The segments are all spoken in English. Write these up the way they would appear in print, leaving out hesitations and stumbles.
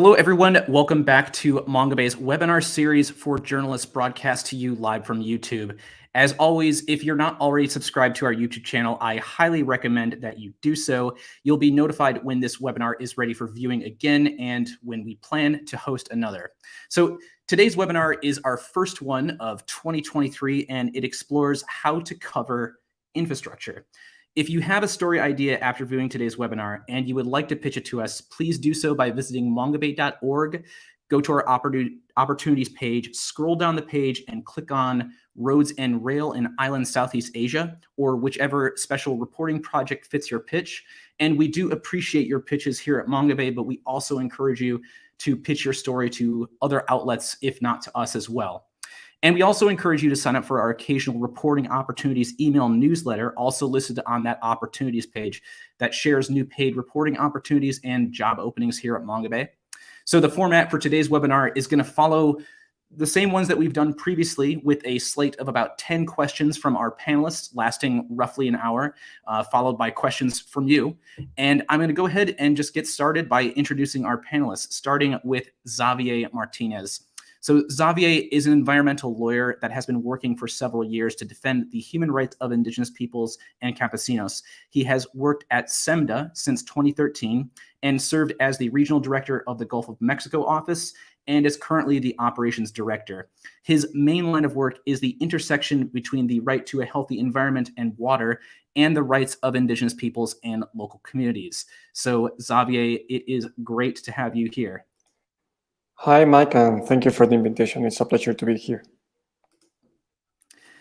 Hello, everyone. Welcome back to Mongabay's webinar series for journalists broadcast to you live from YouTube. As always, if you're not already subscribed to our YouTube channel, I highly recommend that you do so. You'll be notified when this webinar is ready for viewing again and when we plan to host another. So today's webinar is our first one of 2023, and it explores how to cover infrastructure. If you have a story idea after viewing today's webinar and you would like to pitch it to us, please do so by visiting mongabay.org, go to our opportunities page, scroll down the page and click on Roads and Rail in Island Southeast Asia, or whichever special reporting project fits your pitch. And we do appreciate your pitches here at Mongabay, but we also encourage you to pitch your story to other outlets, if not to us as well. And we also encourage you to sign up for our occasional reporting opportunities email newsletter, also listed on that opportunities page, that shares new paid reporting opportunities and job openings here at Mongabay. So the format for today's webinar is going to follow the same ones that we've done previously, with a slate of about 10 questions from our panelists lasting roughly an hour, followed by questions from you. And I'm going to go ahead and just get started by introducing our panelists, starting with Xavier Martínez. So Xavier is an environmental lawyer that has been working for several years to defend the human rights of indigenous peoples and campesinos. He has worked at SEMDA since 2013 and served as the regional director of the Gulf of Mexico office and is currently the operations director. His main line of work is the intersection between the right to a healthy environment and water and the rights of indigenous peoples and local communities. So Xavier, it is great to have you here. Hi, Mike, and thank you for the invitation. It's a pleasure to be here.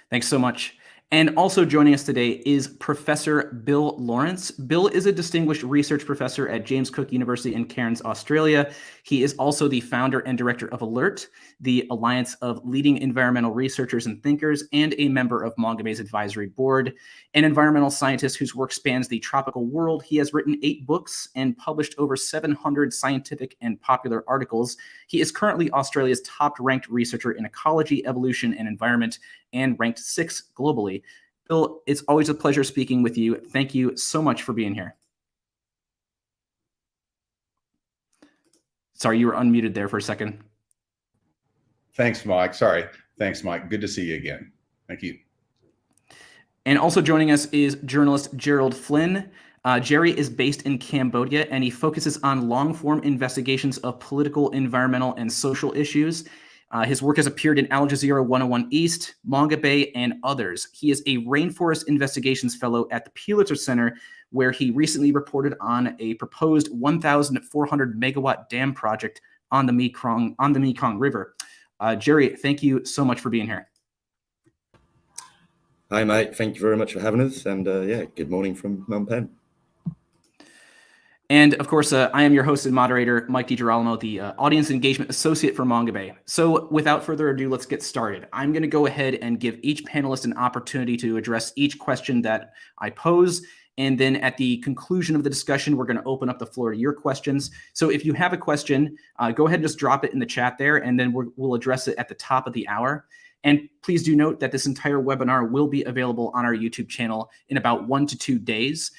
Thanks so much. And also joining us today is Professor Bill Laurance. Bill is a distinguished research professor at James Cook University in Cairns, Australia. He is also the founder and director of ALERT, the Alliance of Leading Environmental Researchers and Thinkers, and a member of Mongabay's advisory board. An environmental scientist whose work spans the tropical world, he has written 8 books and published over 700 scientific and popular articles. He is currently Australia's top-ranked researcher in ecology, evolution, and environment, and ranked 6th globally. Bill, it's always a pleasure speaking with you. Thank you so much for being here. Sorry, you were unmuted there for a second. Thanks, Mike. Sorry. Thanks, Mike. Good to see you again. Thank you. And also joining us is journalist Gerald Flynn. Jerry is based in Cambodia, and he focuses on long-form investigations of political, environmental, and social issues. His work has appeared in Al Jazeera 101 East, Mongabay, and others. He is a Rainforest Investigations Fellow at the Pulitzer Center, where he recently reported on a proposed 1,400 megawatt dam project on the Mekong River. Jerry, thank you so much for being here. Hi, Mike. Thank you very much for having us. And yeah, good morning from Phnom Penh. And of course, I am your host and moderator, Mike DiGirolamo, the Audience Engagement Associate for Mongabay. So without further ado, let's get started. I'm going to go ahead and give each panelist an opportunity to address each question that I pose. And then at the conclusion of the discussion, we're going to open up the floor to your questions. So if you have a question, go ahead and just drop it in the chat there, and then we'll address it at the top of the hour. And please do note that this entire webinar will be available on our YouTube channel in about 1 to 2 days,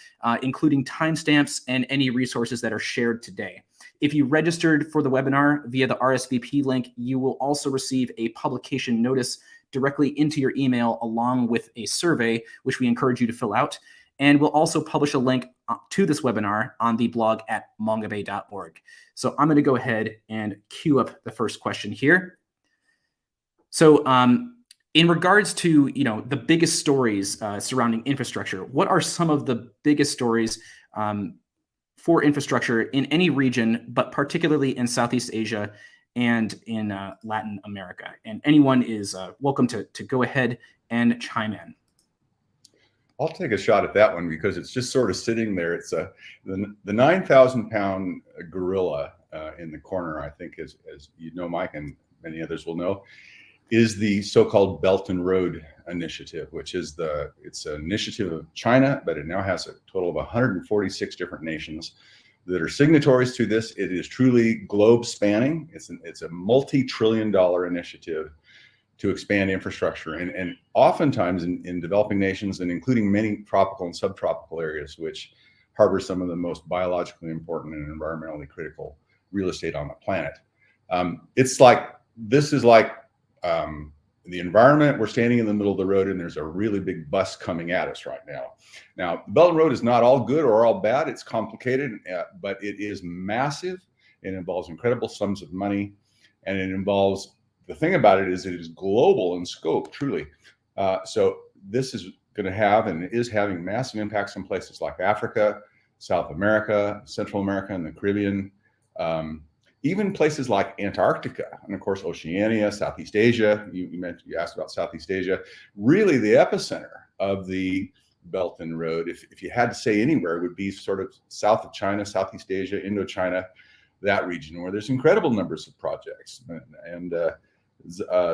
including timestamps and any resources that are shared today. If you registered for the webinar via the RSVP link, you will also receive a publication notice directly into your email, along with a survey, which we encourage you to fill out. And we'll also publish a link to this webinar on the blog at mongabay.org. So I'm going to go ahead and queue up the first question here. So in regards to, the biggest stories surrounding infrastructure, what are some of the biggest stories for infrastructure in any region, but particularly in Southeast Asia and in Latin America? And anyone is welcome to go ahead and chime in. I'll take a shot at that one because it's just sort of sitting there. It's the 9,000-pound gorilla in the corner, I think, as you know, Mike, and many others will know, is the so-called Belt and Road Initiative, which is it's an initiative of China, but it now has a total of 146 different nations that are signatories to this. It is truly globe spanning. It's a multi-trillion-dollar initiative to expand infrastructure, and oftentimes in developing nations, and including many tropical and subtropical areas, which harbor some of the most biologically important and environmentally critical real estate on the planet. It's like, this is like the environment. We're standing in the middle of the road and there's a really big bus coming at us right now. Now, the Belt and Road is not all good or all bad. It's complicated, but it is massive. It involves incredible sums of money, and it involves, the thing about it is global in scope, truly. So this is going to have, and is having, massive impacts in places like Africa, South America, Central America, and the Caribbean, even places like Antarctica, and of course Oceania, Southeast Asia. You asked about Southeast Asia. Really, the epicenter of the Belt and Road, if you had to say anywhere, would be sort of south of China, Southeast Asia, Indochina, that region, where there's incredible numbers of projects. And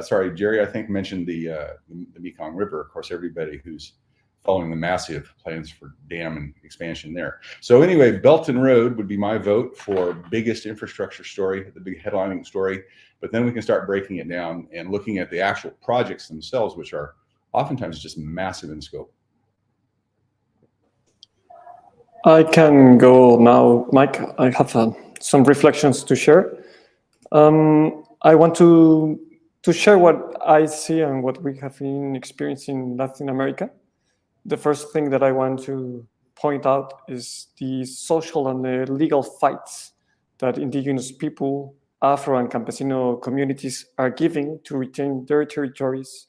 sorry, Jerry, I think mentioned the Mekong River. Of course, everybody who's following the massive plans for dam and expansion there. So anyway, Belt and Road would be my vote for biggest infrastructure story, the big headlining story. But then we can start breaking it down and looking at the actual projects themselves, which are oftentimes just massive in scope. I can go now, Mike. I have some reflections to share. I want to share what I see and what we have been experiencing in Latin America. The first thing that I want to point out is the social and the legal fights that indigenous people, Afro and Campesino communities are giving to retain their territories,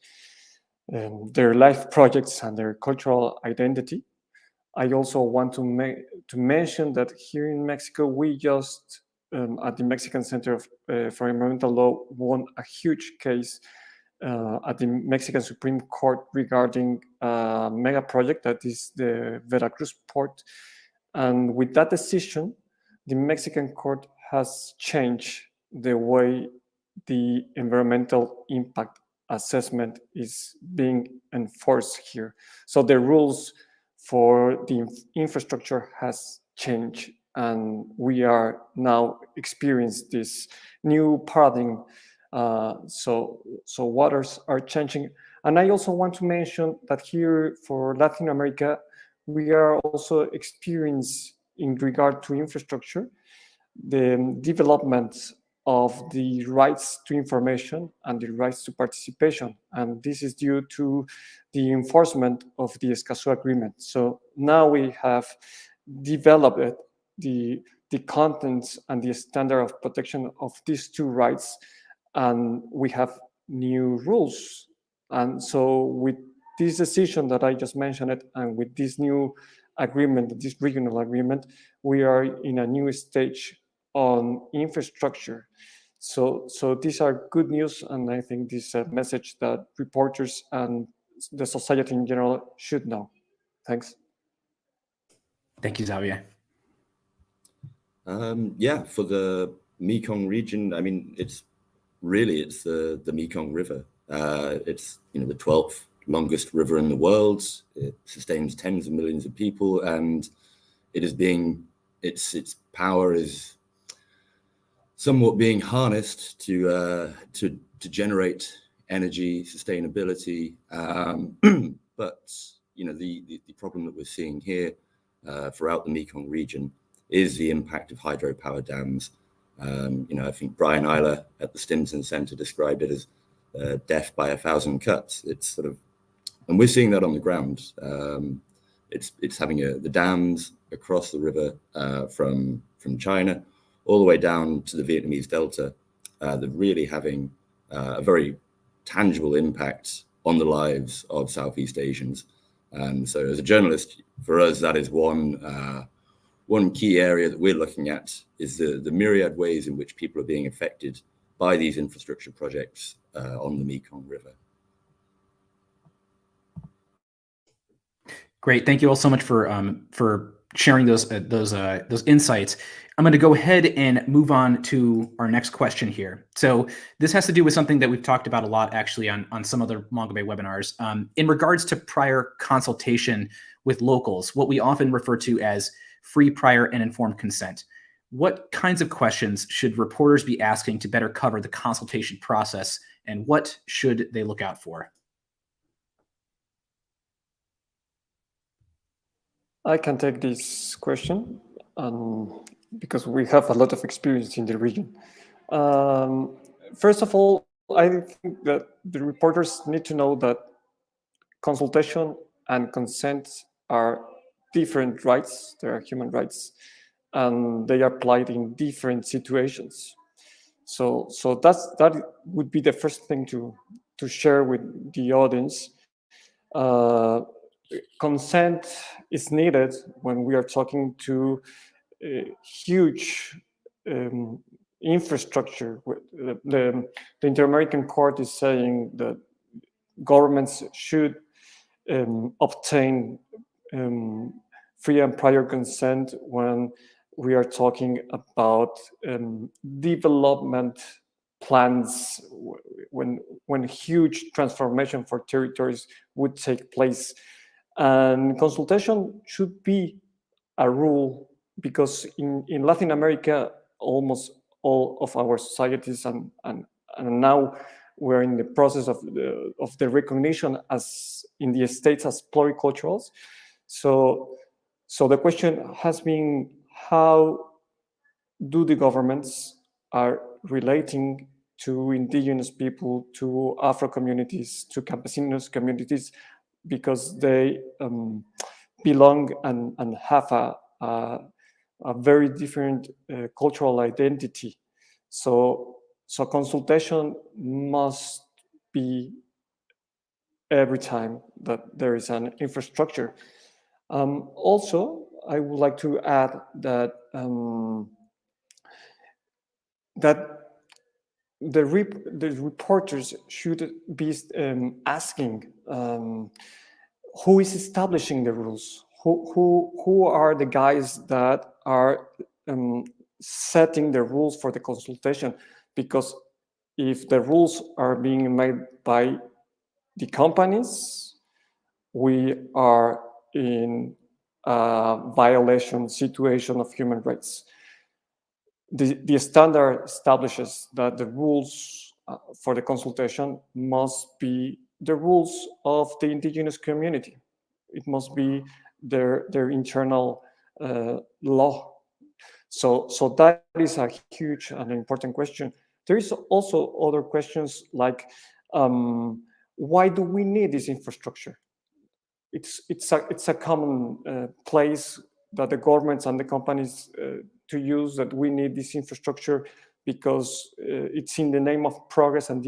their life projects, and their cultural identity. I also want to mention that here in Mexico, we just, at the Mexican Center for Environmental Law, won a huge case at the Mexican Supreme Court regarding a mega project that is the Veracruz port. And with that decision, the Mexican court has changed the way the environmental impact assessment is being enforced here. So the rules for the infrastructure has changed, and we are now experiencing this new paradigm. So waters are changing. And I also want to mention that here for Latin America, we are also experiencing, in regard to infrastructure, the development of the rights to information and the rights to participation. And this is due to the enforcement of the Escazú Agreement. So now we have developed the contents and the standard of protection of these two rights, and we have new rules. And so with this decision that I just mentioned, and with this new agreement, this regional agreement, we are in a new stage on infrastructure. So these are good news, and I think this is a message that reporters and the society in general should know. Thanks. Thank you, Xavier. Yeah, for the Mekong region, I mean, it's the Mekong River. It's the 12th longest river in the world. It sustains tens of millions of people, and its power is somewhat being harnessed to generate energy sustainability. But the problem that we're seeing here throughout the Mekong region is the impact of hydropower dams. I think Brian Eiler at the Stimson Center described it as death by 1,000 cuts. It's and we're seeing that on the ground. It's having the dams across the river from China all the way down to the Vietnamese Delta. They're really having a very tangible impact on the lives of Southeast Asians. And so as a journalist, for us, that is one key area that we're looking at, is the myriad ways in which people are being affected by these infrastructure projects on the Mekong River. Great, thank you all so much for sharing those insights. I'm going to go ahead and move on to our next question here. So this has to do with something that we've talked about a lot, actually, on some other Mongabay webinars. In regards to prior consultation with locals, what we often refer to as free, prior, and informed consent. What kinds of questions should reporters be asking to better cover the consultation process, and what should they look out for? I can take this question. because we have a lot of experience in the region. First of all, I think that the reporters need to know that consultation and consent are different rights. They are human rights, and they are applied in different situations. So that would be the first thing to share with the audience. Consent is needed when we are talking to huge infrastructure. The Inter-American Court is saying that governments should obtain free and prior consent when we are talking about development plans, when huge transformation for territories would take place. And consultation should be a rule, because in Latin America, almost all of our societies, and now we're in the process of the recognition as in the States as pluriculturals. So the question has been, how do the governments are relating to indigenous people, to Afro communities, to campesinos communities, because they belong and have a very different cultural identity. So consultation must be every time that there is an infrastructure. Also, I would like to add that the reporters should be asking who is establishing the rules, who are the guys that are setting the rules for the consultation. Because if the rules are being made by the companies, we are in a violation situation of human rights. The standard establishes that the rules for the consultation must be the rules of the indigenous community. It must be their internal law. So that is a huge and important question. There is also other questions like, why do we need this infrastructure? It's a common place that the governments and the companies to use, that we need this infrastructure because it's in the name of progress and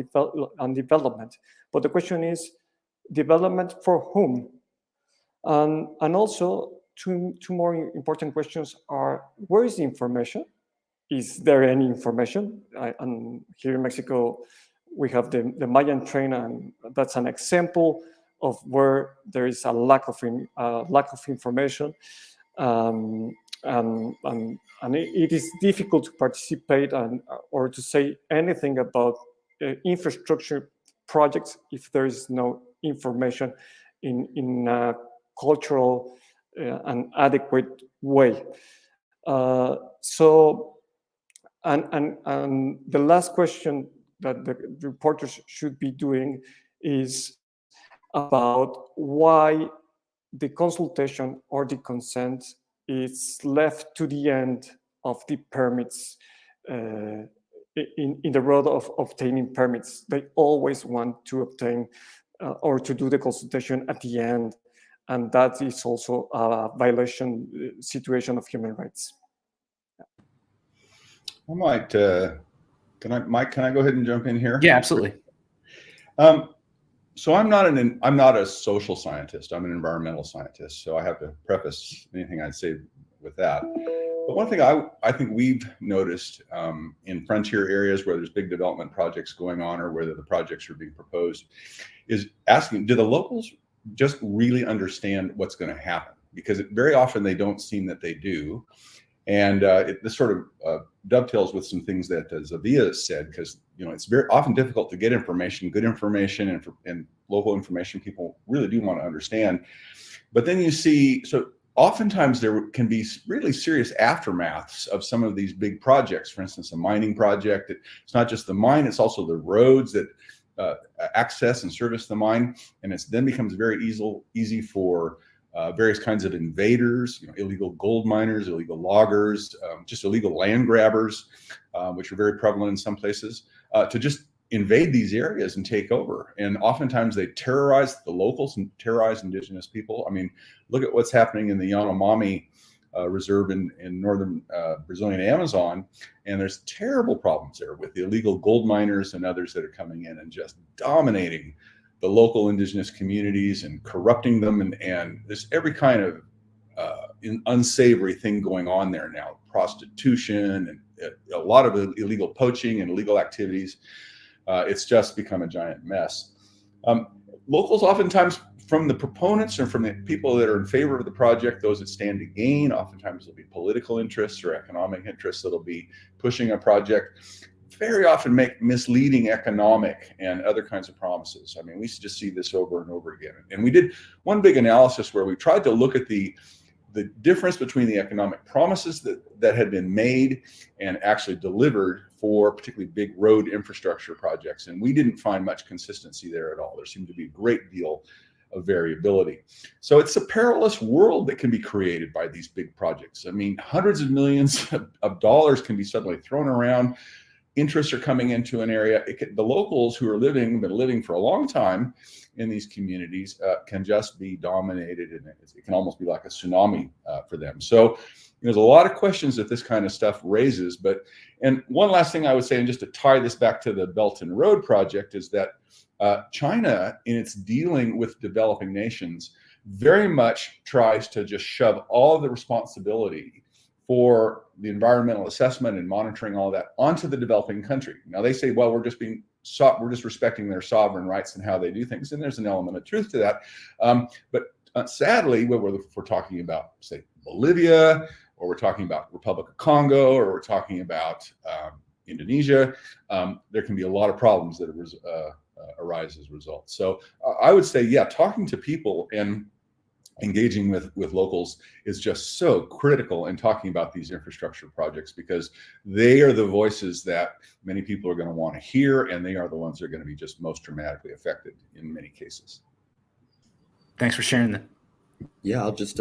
development. But the question is, development for whom? And also, two more important questions are, where is the information? Is there any information? And here in Mexico, we have the Mayan train, and that's an example of where there is a lack of information, and it is difficult to participate or to say anything about infrastructure projects if there is no information in a cultural and adequate way. So the last question that the reporters should be doing is about why the consultation or the consent is left to the end of the permits, in the road of obtaining permits. They always want to obtain or to do the consultation at the end, and that is also a violation situation of human rights. I might, Mike, can I go ahead and jump in here? Yeah, absolutely. So I'm not a social scientist. I'm an environmental scientist. So I have to preface anything I'd say with that. But one thing I think we've noticed in frontier areas where there's big development projects going on, or whether the projects are being proposed, is asking, do the locals just really understand what's going to happen? Because very often they don't seem that they do. And this sort of dovetails with some things that Xavier said, because it's very often difficult to get information, good information, and local information people really do want to understand. But then you see, so oftentimes there can be really serious aftermaths of some of these big projects. For instance, a mining project, it's not just the mine, it's also the roads that access and service the mine. And it then becomes very easy for various kinds of invaders, illegal gold miners, illegal loggers, just illegal land grabbers, which are very prevalent in some places, to just invade these areas and take over. And oftentimes they terrorize the locals and terrorize indigenous people. I mean, look at what's happening in the Yanomami reserve in northern Brazilian Amazon. And there's terrible problems there with the illegal gold miners and others that are coming in and just dominating the local indigenous communities and corrupting them. And there's every kind of unsavory thing going on there now, prostitution and a lot of illegal poaching and illegal activities. It's just become a giant mess. Locals oftentimes, from the proponents or from the people that are in favor of the project, those that stand to gain, oftentimes there'll be political interests or economic interests that'll be pushing a project, very often make misleading economic and other kinds of promises. I mean, we just see this over and over again. And we did one big analysis where we tried to look at the difference between the economic promises that had been made and actually delivered for particularly big road infrastructure projects. And we didn't find much consistency there at all. There seemed to be a great deal of variability. So it's a perilous world that can be created by these big projects. I mean, hundreds of millions of dollars can be suddenly thrown around. Interests are coming into an area. The locals who are been living for a long time in these communities can just be dominated, and it can almost be like a tsunami for them. So there's a lot of questions that this kind of stuff raises. And one last thing I would say, and just to tie this back to the Belt and Road project, is that China, in its dealing with developing nations, very much tries to just shove all of the responsibility for the environmental assessment and monitoring all that onto the developing country. Now they say, well, we're just respecting their sovereign rights and how they do things, and there's an element of truth to that. But sadly, when we're talking about, say, Bolivia, or we're talking about Republic of Congo, or we're talking about Indonesia, there can be a lot of problems that arise as a result. So I would say, yeah, talking to people and engaging with locals is just so critical in talking about these infrastructure projects, because they are the voices that many people are going to want to hear, and they are the ones that are going to be just most dramatically affected in many cases. Thanks for sharing that. Yeah, I'll just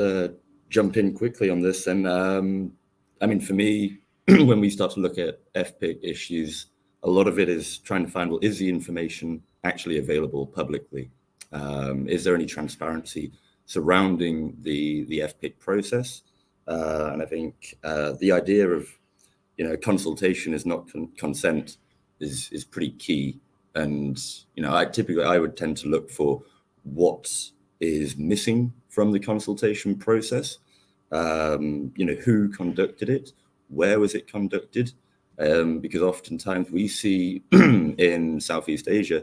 jump in quickly on this. And I mean, for me, when we start to look at FPIC issues, a lot of it is trying to find, well, is the information actually available publicly? Is there any transparency surrounding the FPIC process? And I think the idea of, consultation is not consent is pretty key. And, I would tend to look for what is missing from the consultation process. Who conducted it? Where was it conducted? Because oftentimes we see in Southeast Asia,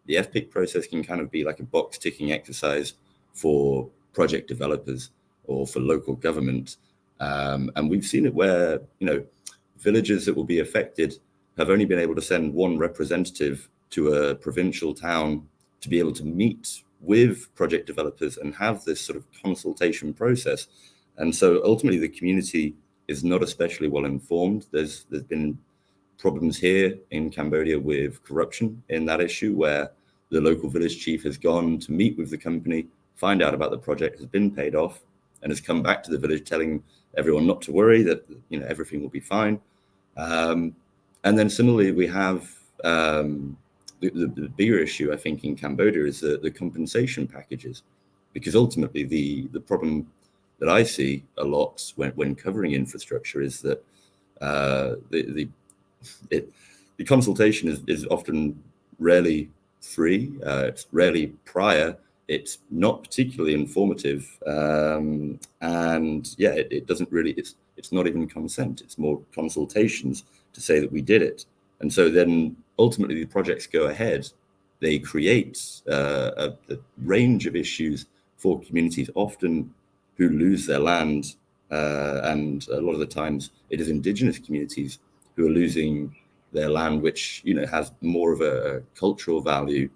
the FPIC process can kind of be like a box ticking exercise for project developers or for local government. And we've seen it where, villages that will be affected have only been able to send one representative to a provincial town to be able to meet with project developers and have this sort of consultation process. And so ultimately the community is not especially well informed. There's been problems here in Cambodia with corruption in that issue, where the local village chief has gone to meet with the company, find out about the project, has been paid off, and has come back to the village telling everyone not to worry, that everything will be fine. And then similarly, we have the bigger issue, I think, in Cambodia is the compensation packages, because ultimately the problem that I see a lot when covering infrastructure is that the consultation is often rarely free, it's rarely prior, it's not particularly informative, and yeah, it doesn't really, it's not even consent, it's more consultations to say that we did it. And so then ultimately the projects go ahead, they create a range of issues for communities, often who lose their land, and a lot of the times it is indigenous communities who are losing their land, which has more of a cultural value.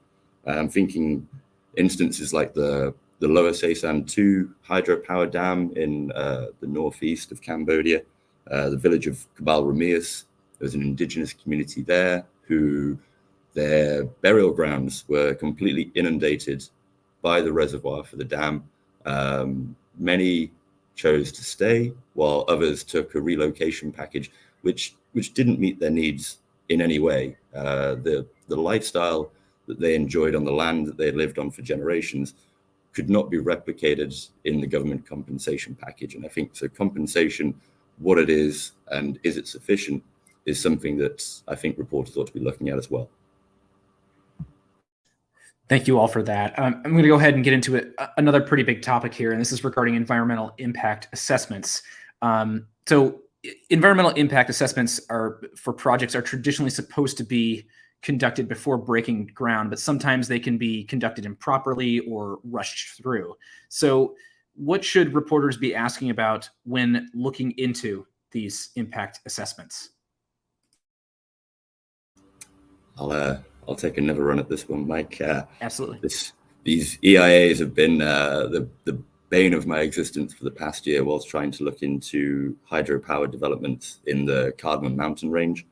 I'm thinking instances like the Lower Seisan 2 hydropower dam in the northeast of Cambodia, the village of Kabal Ramias. There's an indigenous community there who their burial grounds were completely inundated by the reservoir for the dam Many chose to stay, while others took a relocation package, which didn't meet their needs in any way. The lifestyle that they enjoyed on the land that they had lived on for generations could not be replicated in the government compensation package. And I think so compensation, what it is and is it sufficient, is something that I think reporters ought to be looking at as well. Thank you all for that. I'm going to go ahead and get into another pretty big topic here, and this is regarding environmental impact assessments. So environmental impact assessments for projects are traditionally supposed to be conducted before breaking ground, but sometimes they can be conducted improperly or rushed through. So what should reporters be asking about when looking into these impact assessments? I'll take another run at this one, Mike. Absolutely. These EIAs have been the bane of my existence for the past year whilst trying to look into hydropower developments in the Cardamom mountain range.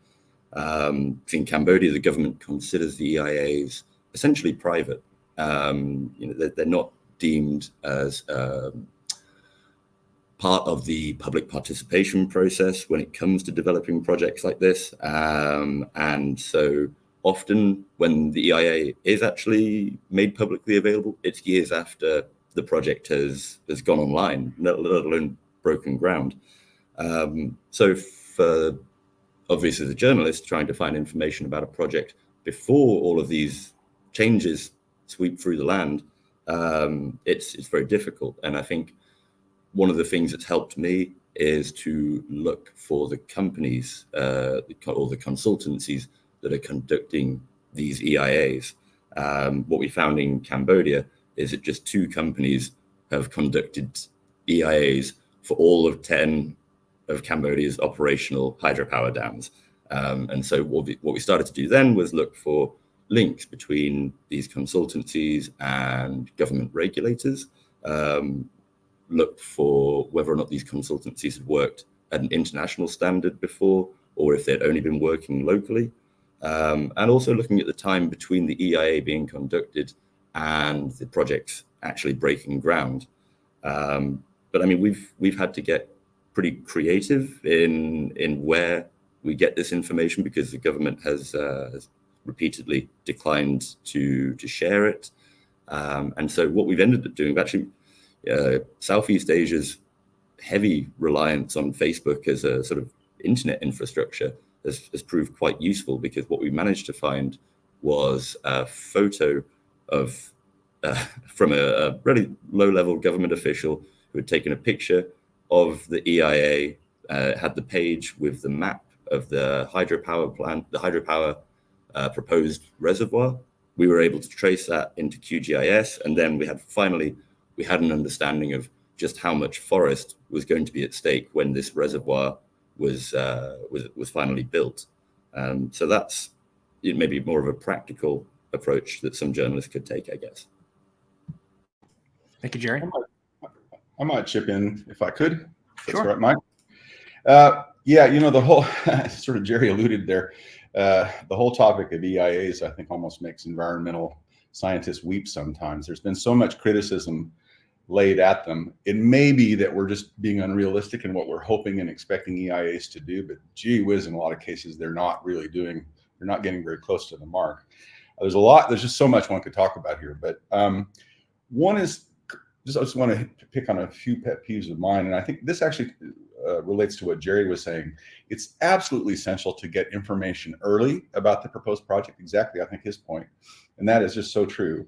In Cambodia, the government considers the EIAs essentially private. They're not deemed as part of the public participation process when it comes to developing projects like this. And so often when the EIA is actually made publicly available, it's years after the project has gone online, let alone broken ground. So for obviously the journalist trying to find information about a project before all of these changes sweep through the land, it's very difficult. And I think one of the things that's helped me is to look for the companies or the consultancies that are conducting these EIAs. What we found in Cambodia is that just 2 companies have conducted EIAs for all of 10 of Cambodia's operational hydropower dams. And so what we started to do then was look for links between these consultancies and government regulators, look for whether or not these consultancies had worked at an international standard before, or if they'd only been working locally. And also looking at the time between the EIA being conducted and the projects actually breaking ground. But I mean, we've had to get pretty creative in where we get this information because the government has repeatedly declined to share it. And so what we've ended up doing, actually, Southeast Asia's heavy reliance on Facebook as a sort of internet infrastructure has proved quite useful, because what we managed to find was a photo of from a really low-level government official who had taken a picture of the EIA, had the page with the map of the hydropower plant, the hydropower proposed reservoir. We were able to trace that into QGIS, and then we had an understanding of just how much forest was going to be at stake when this reservoir was finally built. So that's maybe more of a practical approach that some journalists could take, I guess. Thank you, Jerry. I might chip in if I could. That's Sure. right, Mike. Yeah, the whole sort of Jerry alluded there. The whole topic of EIAs, I think, almost makes environmental scientists weep sometimes. There's been so much criticism laid at them. It may be that we're just being unrealistic in what we're hoping and expecting EIAs to do, but gee whiz, in a lot of cases, they're not getting very close to the mark. There's just so much one could talk about here, but one is, I just want to pick on a few pet peeves of mine, and I think this actually relates to what Jerry was saying. It's absolutely essential to get information early about the proposed project. Exactly, I think his point, and that is just so true.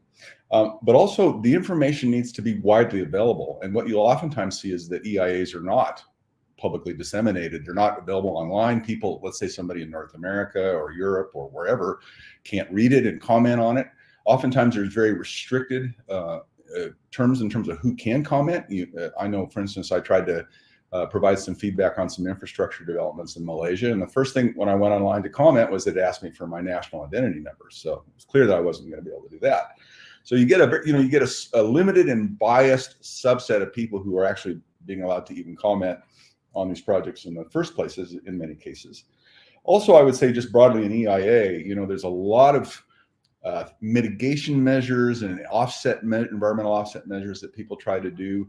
But also, the information needs to be widely available, and what you'll oftentimes see is that EIAs are not publicly disseminated. They're not available online. People, let's say somebody in North America or Europe or wherever, can't read it and comment on it. Oftentimes, there's very restricted terms in terms of who can comment. I know, for instance, I tried to provide some feedback on some infrastructure developments in Malaysia, and the first thing when I went online to comment was it asked me for my national identity number. So it's clear that I wasn't going to be able to do that. So you get a limited and biased subset of people who are actually being allowed to even comment on these projects in the first places in many cases. Also, I would say just broadly in EIA, there's a lot of mitigation measures and environmental offset measures that people try to do.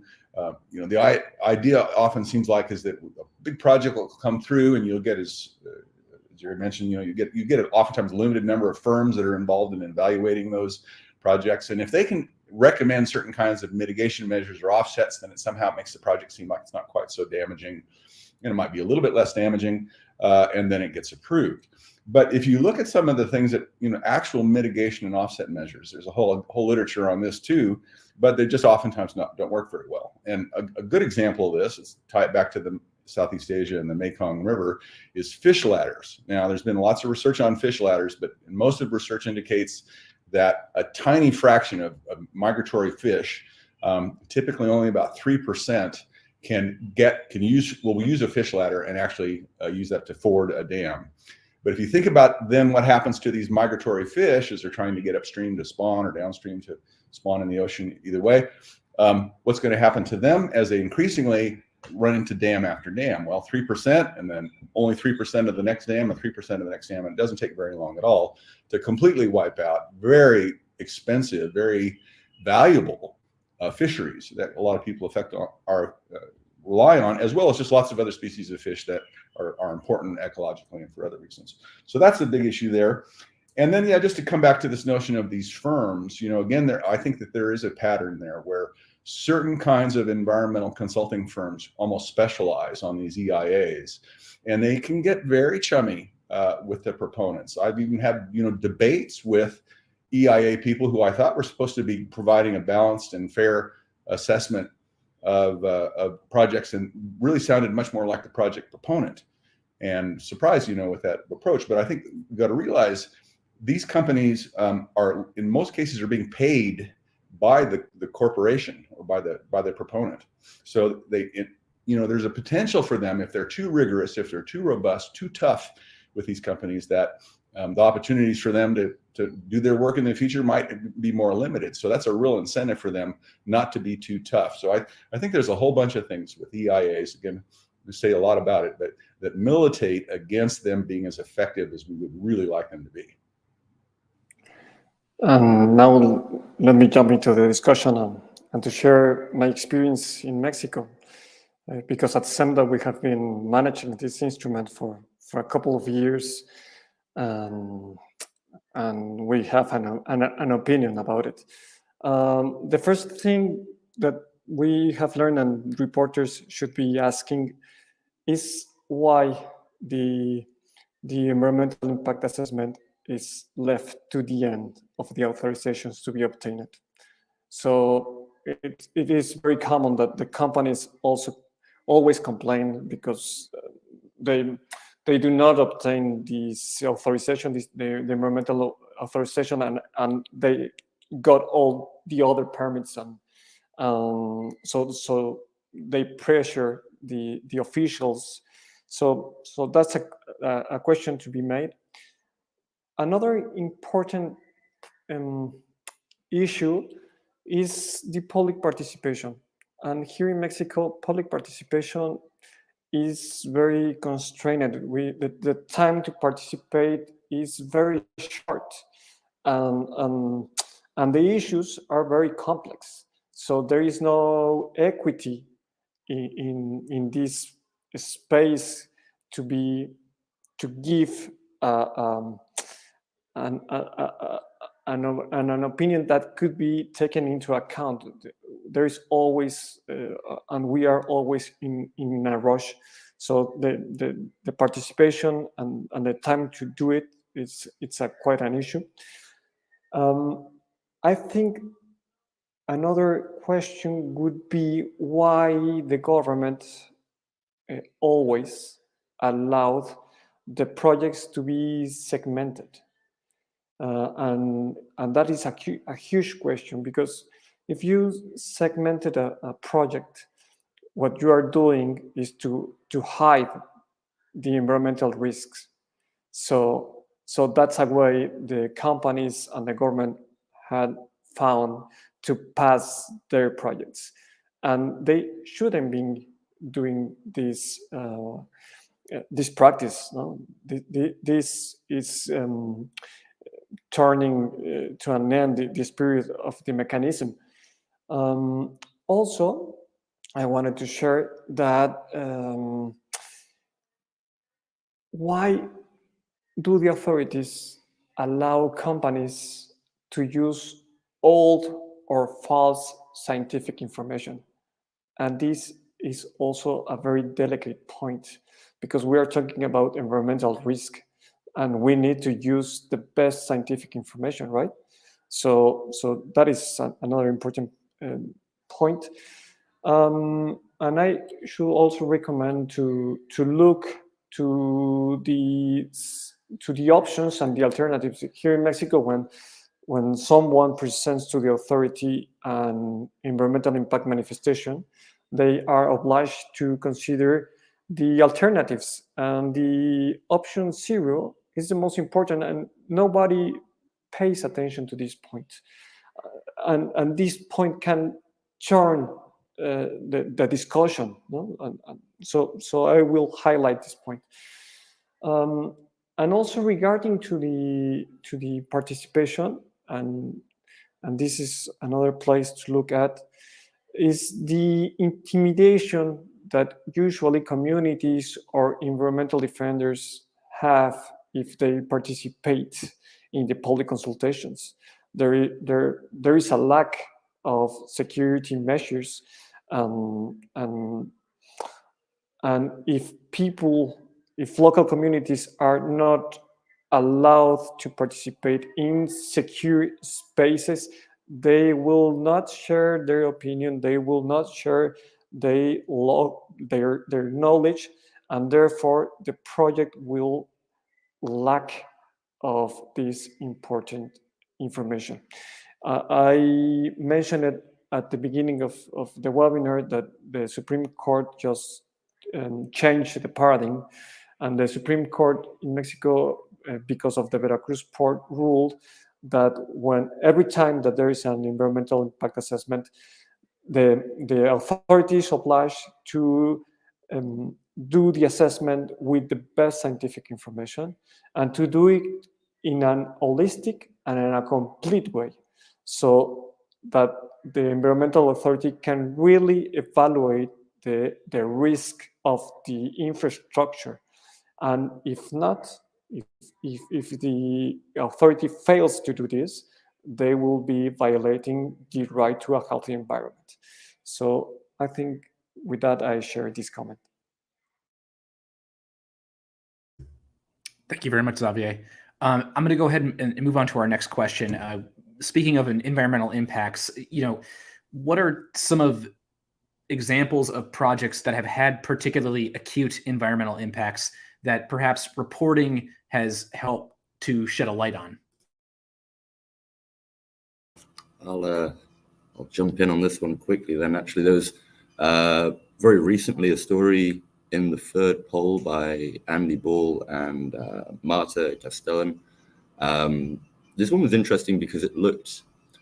The idea often seems like is that a big project will come through and you'll get, as Jerry mentioned, you get an oftentimes limited number of firms that are involved in evaluating those projects. And if they can recommend certain kinds of mitigation measures or offsets, then it somehow makes the project seem like it's not quite so damaging. And it might be a little bit less damaging, and then it gets approved. But if you look at some of the things that, actual mitigation and offset measures, there's a whole literature on this too, but they just oftentimes don't work very well. And a good example of this, is tie it back to the Southeast Asia and the Mekong River, is fish ladders. Now, there's been lots of research on fish ladders, but most of the research indicates that a tiny fraction of migratory fish, typically only about 3%, will use a fish ladder and actually use that to ford a dam. But if you think about then what happens to these migratory fish as they're trying to get upstream to spawn or downstream to spawn in the ocean, either way, what's going to happen to them as they increasingly run into dam after dam? Well, 3%, and then only 3% of the next dam and 3% of the next dam. And it doesn't take very long at all to completely wipe out very expensive, very valuable fisheries that a lot of people rely on, as well as just lots of other species of fish that are important ecologically and for other reasons. So that's a big issue there. And then, just to come back to this notion of these firms, again, I think that there is a pattern there where certain kinds of environmental consulting firms almost specialize on these EIAs, and they can get very chummy with the proponents. I've even had, debates with EIA people who I thought were supposed to be providing a balanced and fair assessment of projects, and really sounded much more like the project proponent, and surprised, with that approach. But I think we've got to realize these companies are, in most cases, are being paid by the corporation or by the proponent. So there's a potential for them, if they're too rigorous, if they're too robust, too tough with these companies, that the opportunities for them to do their work in the future might be more limited. So that's a real incentive for them not to be too tough. So I think there's a whole bunch of things with EIAs, again, we say a lot about it, but that militate against them being as effective as we would really like them to be. And now let me jump into the discussion and to share my experience in Mexico. Because at SEMDA we have been managing this instrument for a couple of years, and we have an opinion about it. The first thing that we have learned and reporters should be asking is why the environmental impact assessment is left to the end of the authorizations to be obtained. So it is very common that the companies also always complain because they do not obtain this authorization, the environmental authorization, and they got all the other permits, and so they pressure the officials. So that's a question to be made. Another important issue is the public participation. And here in Mexico, public participation is very constrained. The time to participate is very short, and the issues are very complex. So there is no equity in this space to give an opinion that could be taken into account. There is always, and we are always in a rush. So the participation and the time to do it, it's quite an issue. I think another question would be why the government always allowed the projects to be segmented. And that is a huge question, because if you segmented a project, what you are doing is to hide the environmental risks. So that's a way the companies and the government had found to pass their projects, and they shouldn't be doing this turning to an end the spirit of the mechanism. Also, I wanted to share that why do the authorities allow companies to use old or false scientific information? And this is also a very delicate point, because we are talking about environmental risk and we need to use the best scientific information, right? So that is another important point. And I should also recommend to look to the options and the alternatives. Here in Mexico, when someone presents to the authority an environmental impact manifestation, they are obliged to consider the alternatives, and the option 0 is the most important, and nobody pays attention to this point. And this point can turn the discussion, no? And so I will highlight this point. And also regarding to the participation, and this is another place to look at, is the intimidation that usually communities or environmental defenders have if they participate in the public consultations. There is a lack of security measures, and if local communities are not allowed to participate in secure spaces, they will not share their opinion, they will not share their knowledge, and therefore the project will lack of this important information. I mentioned it at the beginning of the webinar that the Supreme Court just changed the paradigm, and the Supreme Court in Mexico, because of the Veracruz port, ruled that every time that there is an environmental impact assessment, the authority is obliged to do the assessment with the best scientific information, and to do it in an holistic and in a complete way, so that the environmental authority can really evaluate the risk of the infrastructure. And if not, if the authority fails to do this, they will be violating the right to a healthy environment. So I think with that, I share this comment. Thank you very much, Xavier. I'm going to go ahead and move on to our next question. Speaking of environmental impacts, what are some of examples of projects that have had particularly acute environmental impacts that perhaps reporting has helped to shed a light on? I'll jump in on this one quickly then. Actually, there was very recently a story in the third poll by Andy Ball and Marta Castellan. This one was interesting because it looked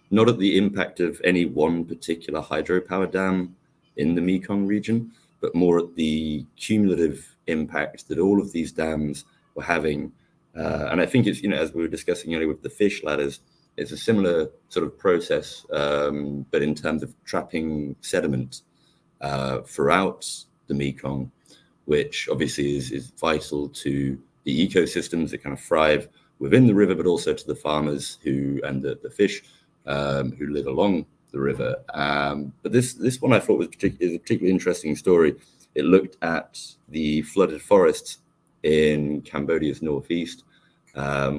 not at the impact of any one particular hydropower dam in the Mekong region, but more at the cumulative impact that all of these dams were having. And I think it's, as we were discussing earlier with the fish ladders, it's a similar sort of process, but in terms of trapping sediment throughout the Mekong, which obviously is vital to the ecosystems that kind of thrive within the river, but also to the farmers and the fish who live along the river. But this one I thought is a particularly interesting story. It looked at the flooded forests in Cambodia's northeast,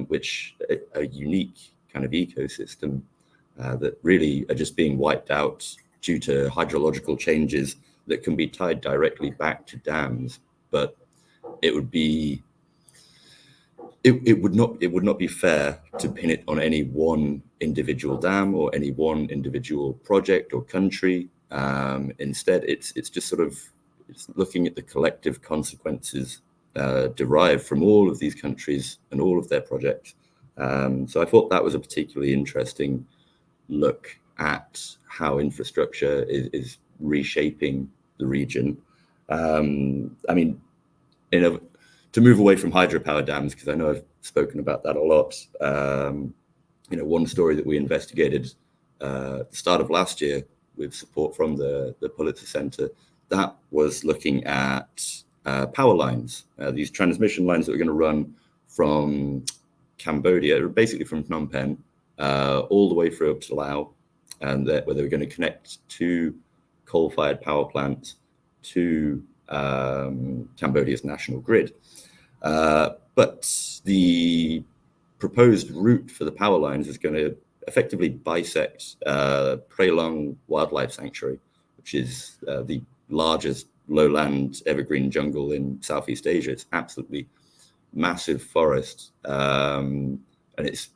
which are a unique kind of ecosystem that really are just being wiped out due to hydrological changes that can be tied directly back to dams. But it would not be fair to pin it on any one individual dam or any one individual project or country. Instead, it's just sort of looking at the collective consequences derived from all of these countries and all of their projects. So I thought that was a particularly interesting look at how infrastructure is reshaping the region. I mean, to move away from hydropower dams, because I know I've spoken about that a lot, one story that we investigated at the start of last year with support from the Pulitzer Center, that was looking at power lines, these transmission lines that are going to run from Cambodia, basically from Phnom Penh, all the way through up to Laos, and where they were going to connect two coal-fired power plants to Cambodia's national grid. But the proposed route for the power lines is going to effectively bisect Prelong Wildlife Sanctuary, which is the largest lowland evergreen jungle in Southeast Asia. It's absolutely massive forest, and it's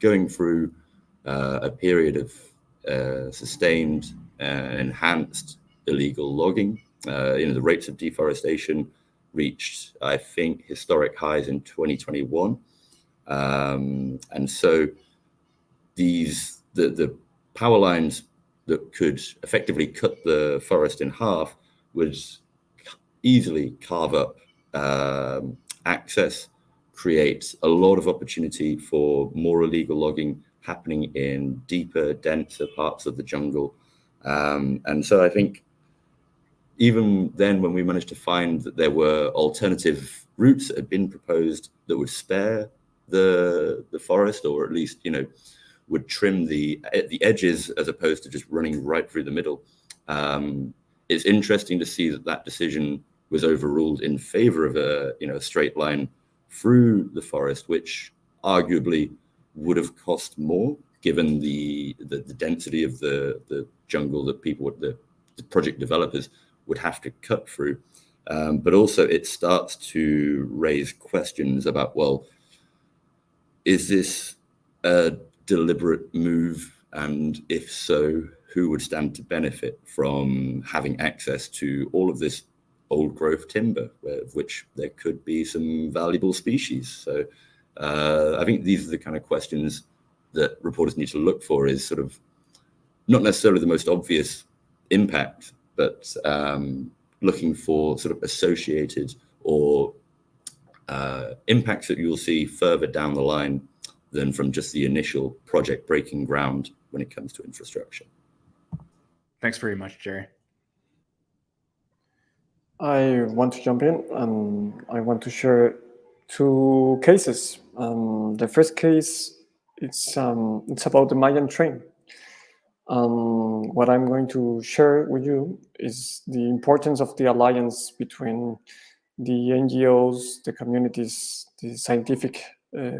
going through a period of sustained enhanced illegal logging. The rates of deforestation reached, I think, historic highs in 2021, and so the power lines that could effectively cut the forest in half would easily carve up access, create a lot of opportunity for more illegal logging happening in deeper, denser parts of the jungle. And so I think even then, when we managed to find that there were alternative routes that had been proposed that would spare the forest, or at least, would trim the edges as opposed to just running right through the middle. It's interesting to see that decision was overruled in favor of a straight line through the forest, which arguably would have cost more given the density of the jungle that the project developers would have to cut through. But also it starts to raise questions about, well, is this a deliberate move? And if so, who would stand to benefit from having access to all of this old growth timber, of which there could be some valuable species? So I think these are the kind of questions that reporters need to look for, is sort of not necessarily the most obvious impact, but looking for sort of associated or impacts that you'll see further down the line than from just the initial project breaking ground when it comes to infrastructure. Thanks very much, Jerry. I want to jump in, and I want to share two cases. The first case, it's about the Mayan train. What I'm going to share with you is the importance of the alliance between the NGOs, the communities, the scientific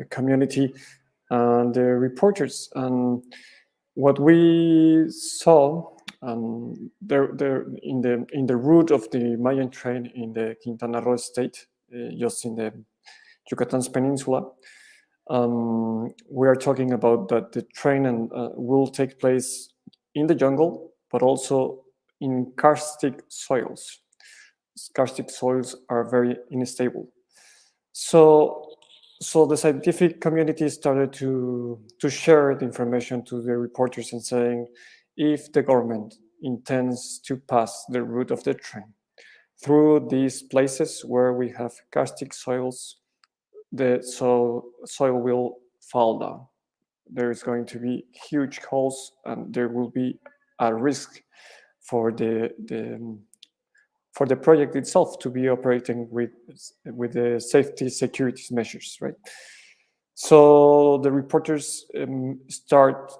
community, and the reporters. And what we saw there in the route of the Mayan train in the Quintana Roo state, just in the Yucatan's peninsula, we are talking about that the train will take place in the jungle, but also in karstic soils. Karstic soils are very unstable. So the scientific community started to share the information to the reporters and saying, if the government intends to pass the route of the train through these places where we have karstic soils, the soil will fall down. There is going to be huge holes, and there will be a risk for the project itself to be operating with the safety security measures, right? So the reporters start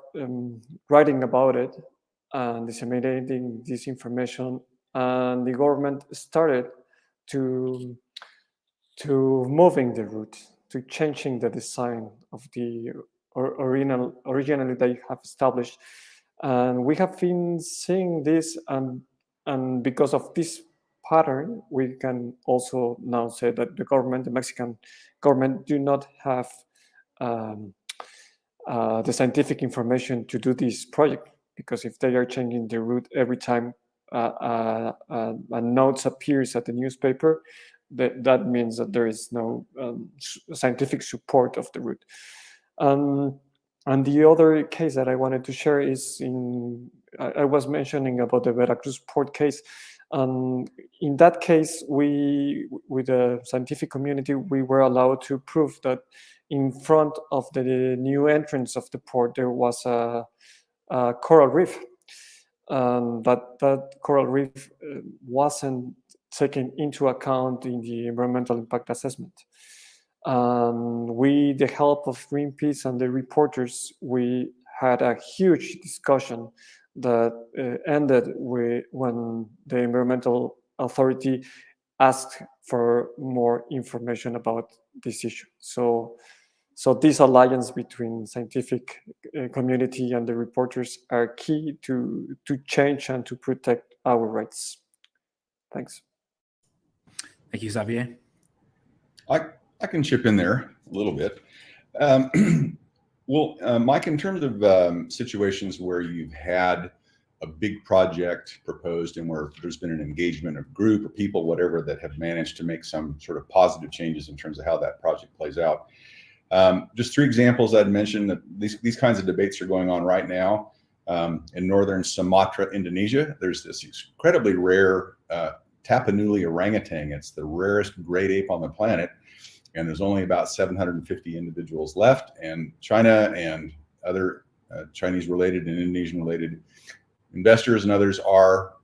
writing about it and disseminating this information, and the government started to moving the route, to changing the design of the originally they have established. And we have been seeing this, and because of this pattern, we can also now say that the Mexican government, do not have the scientific information to do this project, because if they are changing the route every time a note appears at the newspaper, that means that there is no scientific support of the route. And the other case that I wanted to share is I was mentioning about the Veracruz port case. In that case, with the scientific community, we were allowed to prove that in front of the new entrance of the port, there was a coral reef. That coral reef wasn't taken into account in the environmental impact assessment. With the help of Greenpeace and the reporters, we had a huge discussion that ended when the environmental authority asked for more information about this issue. So this alliance between scientific community and the reporters are key to change and to protect our rights. Thanks. Thank you, Xavier. I can chip in there a little bit. Well, Mike, in terms of situations where you've had a big project proposed and where there's been an engagement of group or people, whatever, that have managed to make some sort of positive changes in terms of how that project plays out. Just 3 examples I'd mention that these kinds of debates are going on right now. In northern Sumatra, Indonesia, there's this incredibly rare Tapanuli orangutan. It's the rarest great ape on the planet. And there's only about 750 individuals left. And China and other Chinese-related and Indonesian-related investors and others are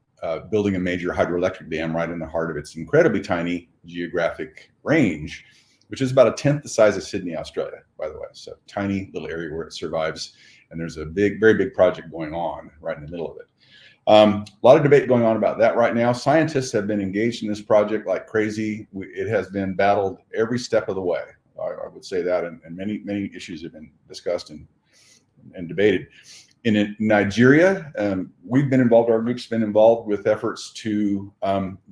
building a major hydroelectric dam right in the heart of its incredibly tiny geographic range, which is about 1/10 the size of Sydney, Australia, by the way. So tiny little area where it survives. And there's a very big project going on right in the middle of it. A lot of debate going on about that right now. Scientists have been engaged in this project like crazy. It has been battled every step of the way. I would say that, and many issues have been discussed and debated. In Nigeria, we've been involved, our group's been involved with efforts to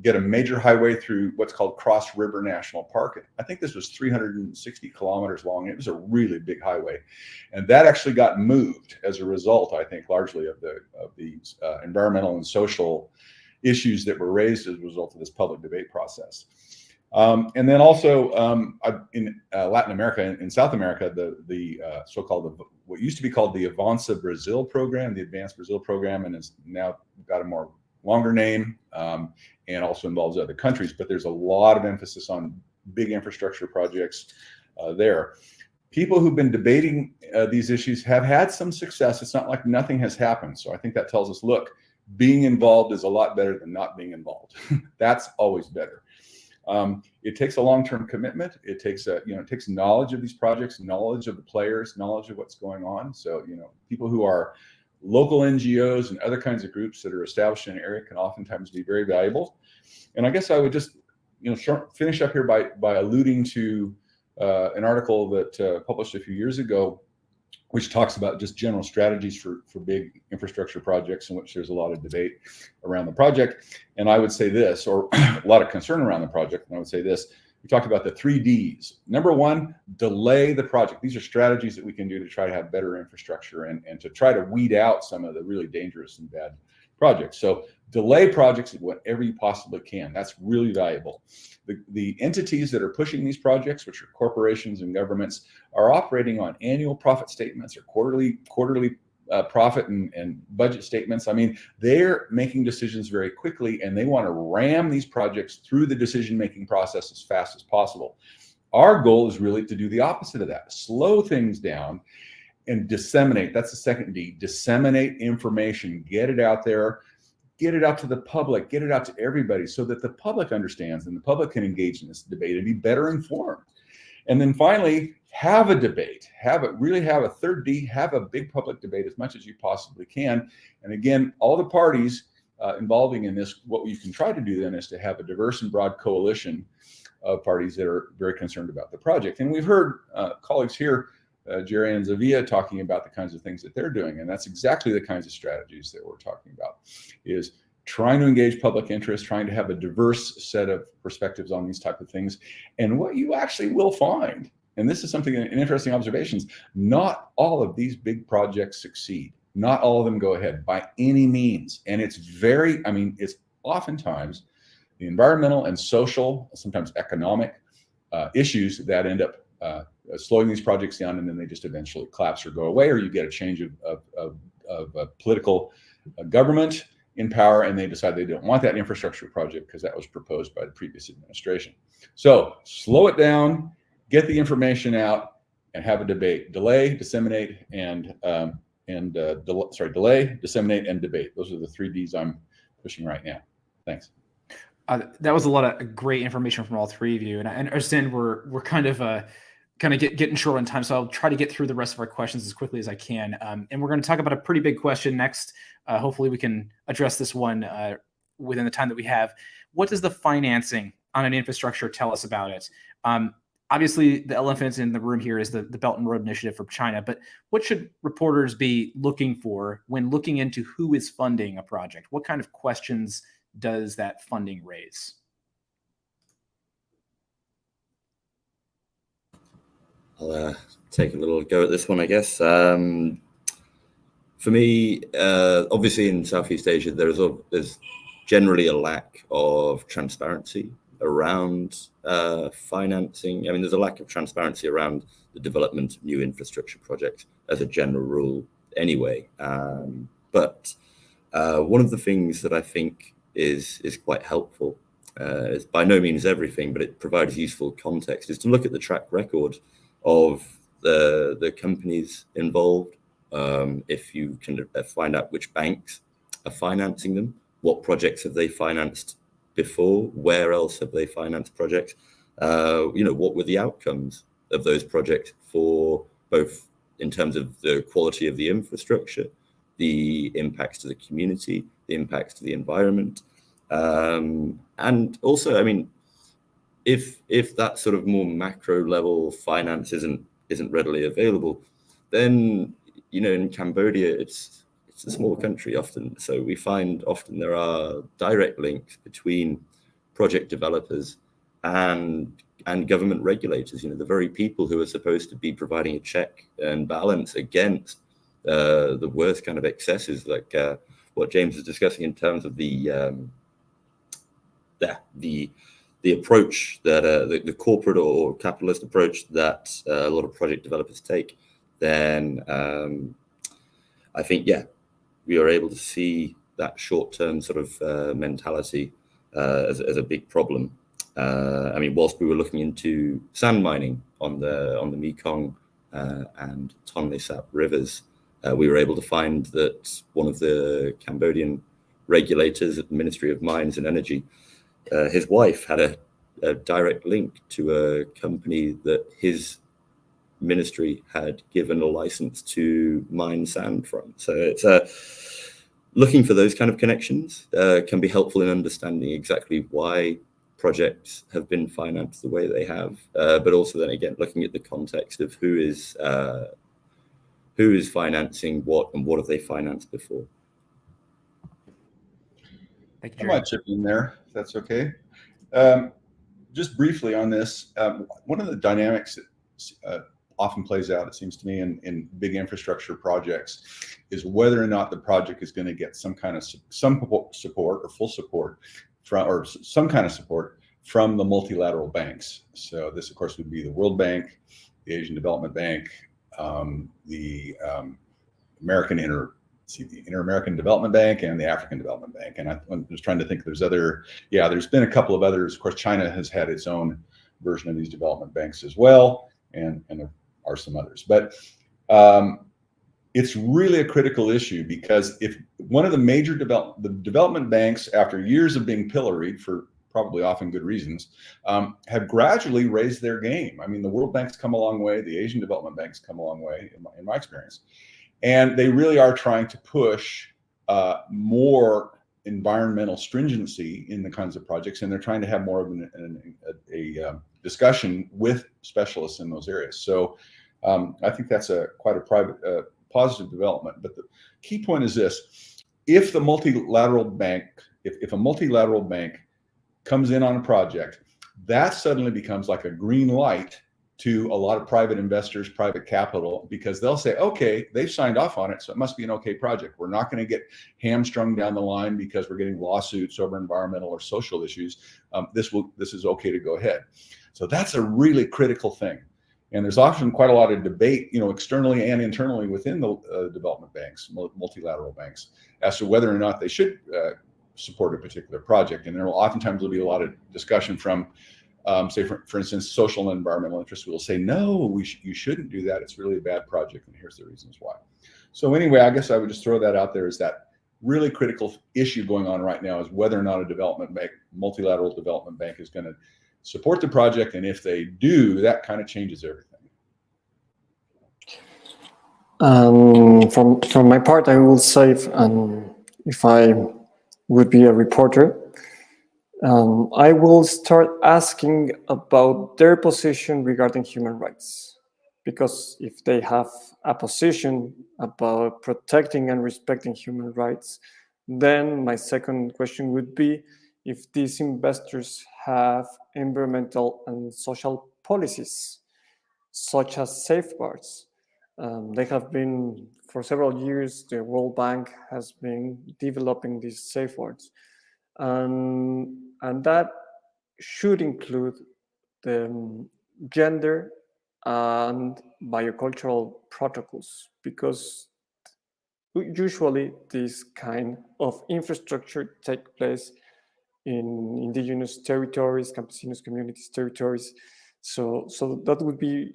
get a major highway through what's called Cross River National Park. I think this was 360 kilometers long. It was a really big highway. And that actually got moved as a result, I think, largely of the environmental and social issues that were raised as a result of this public debate process. And then also in Latin America, in South America, the so-called, what used to be called the Avança Brazil program, the Advanced Brazil program, and has now got a more longer name and also involves other countries. But there's a lot of emphasis on big infrastructure projects there. People who've been debating these issues have had some success. It's not like nothing has happened. So I think that tells us, look, being involved is a lot better than not being involved. That's always better. It takes a long-term commitment. It takes it takes knowledge of these projects, knowledge of the players, knowledge of what's going on. So, people who are local NGOs and other kinds of groups that are established in an area can oftentimes be very valuable. And I guess I would just, finish up here by alluding to an article that published a few years ago, which talks about just general strategies for big infrastructure projects in which there's a lot of debate around the project. And I would say this, or a lot of concern around the project, and I would say this, we talked about the 3 Ds. Number 1, delay the project. These are strategies that we can do to try to have better infrastructure and to try to weed out some of the really dangerous and bad projects. So delay projects whatever you possibly can. That's really valuable. The entities that are pushing these projects, which are corporations and governments, are operating on annual profit statements or quarterly profit and budget statements. I mean, they're making decisions very quickly, and they want to ram these projects through the decision-making process as fast as possible. Our goal is really to do the opposite of that, slow things down and disseminate. That's the second D, disseminate information, get it out there, get it out to the public, get it out to everybody so that the public understands and the public can engage in this debate and be better informed. And then finally, have a debate, really have a third D, have a big public debate as much as you possibly can. And again, all the parties involving in this, what you can try to do then is to have a diverse and broad coalition of parties that are very concerned about the project. And we've heard colleagues here, Jerry and Xavier, talking about the kinds of things that they're doing. And that's exactly the kinds of strategies that we're talking about, is trying to engage public interest, trying to have a diverse set of perspectives on these type of things. And what you actually will find, and this is something, an interesting observations, not all of these big projects succeed. Not all of them go ahead by any means. And it's it's oftentimes the environmental and social, sometimes economic issues that end up slowing these projects down, and then they just eventually collapse or go away, or you get a change of political government, in power, and they decide they don't want that infrastructure project because that was proposed by the previous administration. So slow it down, get the information out, and have a debate. Delay, disseminate, and delay, disseminate, and debate. Those are the 3 Ds I'm pushing right now. Thanks. That was a lot of great information from all 3 of you, and I understand we're kind of getting short on time, so I'll try to get through the rest of our questions as quickly as I can. And we're going to talk about a pretty big question next. Hopefully, we can address this one within the time that we have. What does the financing on an infrastructure tell us about it? Obviously, the elephant in the room here is the Belt and Road Initiative from China, but what should reporters be looking for when looking into who is funding a project? What kind of questions does that funding raise? I'll take a little go at this one, I guess. For me, obviously in Southeast Asia, there's generally a lack of transparency around financing. I mean, there's a lack of transparency around the development of new infrastructure projects as a general rule anyway. But one of the things that I think is quite helpful, it's by no means everything, but it provides useful context, is to look at the track record of the companies involved. If you can find out which banks are financing them, what projects have they financed before, where else have they financed projects, what were the outcomes of those projects for both in terms of the quality of the infrastructure, the impacts to the community, the impacts to the environment, and also, I mean, if that sort of more macro level finance isn't readily available, then in Cambodia it's a small country often, so we find often there are direct links between project developers and government regulators. The very people who are supposed to be providing a check and balance against the worst kind of excesses, like what James is discussing in terms of the approach that the corporate or capitalist approach that a lot of project developers take, then I think, we are able to see that short-term sort of mentality as a big problem. I mean, whilst we were looking into sand mining on the Mekong and Tonle Sap rivers, we were able to find that one of the Cambodian regulators at the Ministry of Mines and Energy, his wife had a direct link to a company that his ministry had given a license to mine sand from. So it's looking for those kind of connections can be helpful in understanding exactly why projects have been financed the way they have, but also then again looking at the context of who is financing what and what have they financed before. Thank you, I might chip in there, if that's okay. Just briefly on this, one of the dynamics that often plays out, it seems to me, in big infrastructure projects is whether or not the project is going to get some kind of support or full support from, or some kind of support from the multilateral banks. So this, of course, would be the World Bank, the Asian Development Bank, the Inter-American Development Bank, and the African Development Bank. And I'm just trying to think, there's been a couple of others. Of course, China has had its own version of these development banks as well, and there are some others. But it's really a critical issue, because if one of the major development banks, after years of being pilloried for probably often good reasons, have gradually raised their game. I mean, the World Bank's come a long way, the Asian Development Bank's come a long way, in my experience. And they really are trying to push more environmental stringency in the kinds of projects, and they're trying to have more of a discussion with specialists in those areas. So I think that's quite a positive development. But the key point is this: if a multilateral bank comes in on a project, that suddenly becomes like a green light to a lot of private investors, private capital, because they'll say, okay, they've signed off on it, so it must be an okay project. We're not going to get hamstrung down the line because we're getting lawsuits over environmental or social issues. This is okay to go ahead. So that's a really critical thing. And there's often quite a lot of debate, externally and internally within the development banks, multilateral banks, as to whether or not they should support a particular project. And oftentimes there'll be a lot of discussion from, say, for instance, social and environmental interests will say, no, you shouldn't do that. It's really a bad project, and here's the reasons why. So anyway, I guess I would just throw that out there, is that really critical issue going on right now is whether or not a development bank, multilateral development bank, is going to support the project. And if they do, that kind of changes everything. From my part, I will say, if I would be a reporter, I will start asking about their position regarding human rights. Because if they have a position about protecting and respecting human rights, then my second question would be if these investors have environmental and social policies, such as safeguards. They have been, for several years, the World Bank has been developing these safeguards. And that should include the gender and biocultural protocols, because usually this kind of infrastructure take place in indigenous territories, campesinos communities territories. So that would be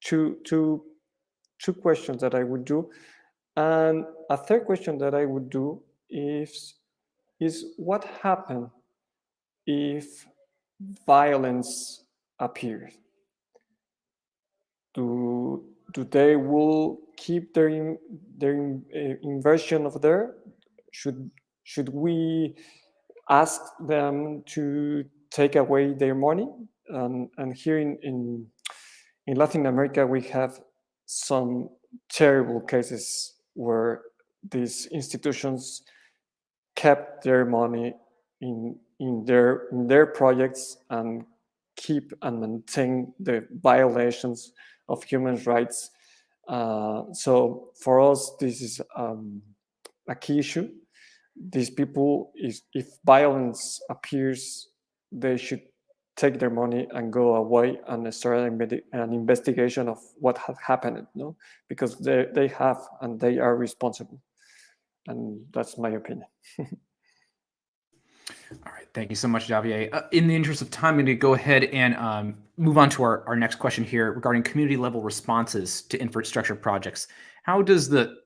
two questions that I would do. And a third question that I would do is what happens if violence appears? Do they will keep their inversion of there? Should we ask them to take away their money? And here in Latin America, we have some terrible cases where these institutions kept their money in their projects and keep and maintain the violations of human rights. So for us, this is a key issue. These people, if violence appears, they should take their money and go away and start an investigation of what has happened, no? Because they have and they are responsible. And that's my opinion. All right, thank you so much, Xavier. In the interest of time, I'm going to go ahead and move on to our next question here regarding community level responses to infrastructure projects. How does the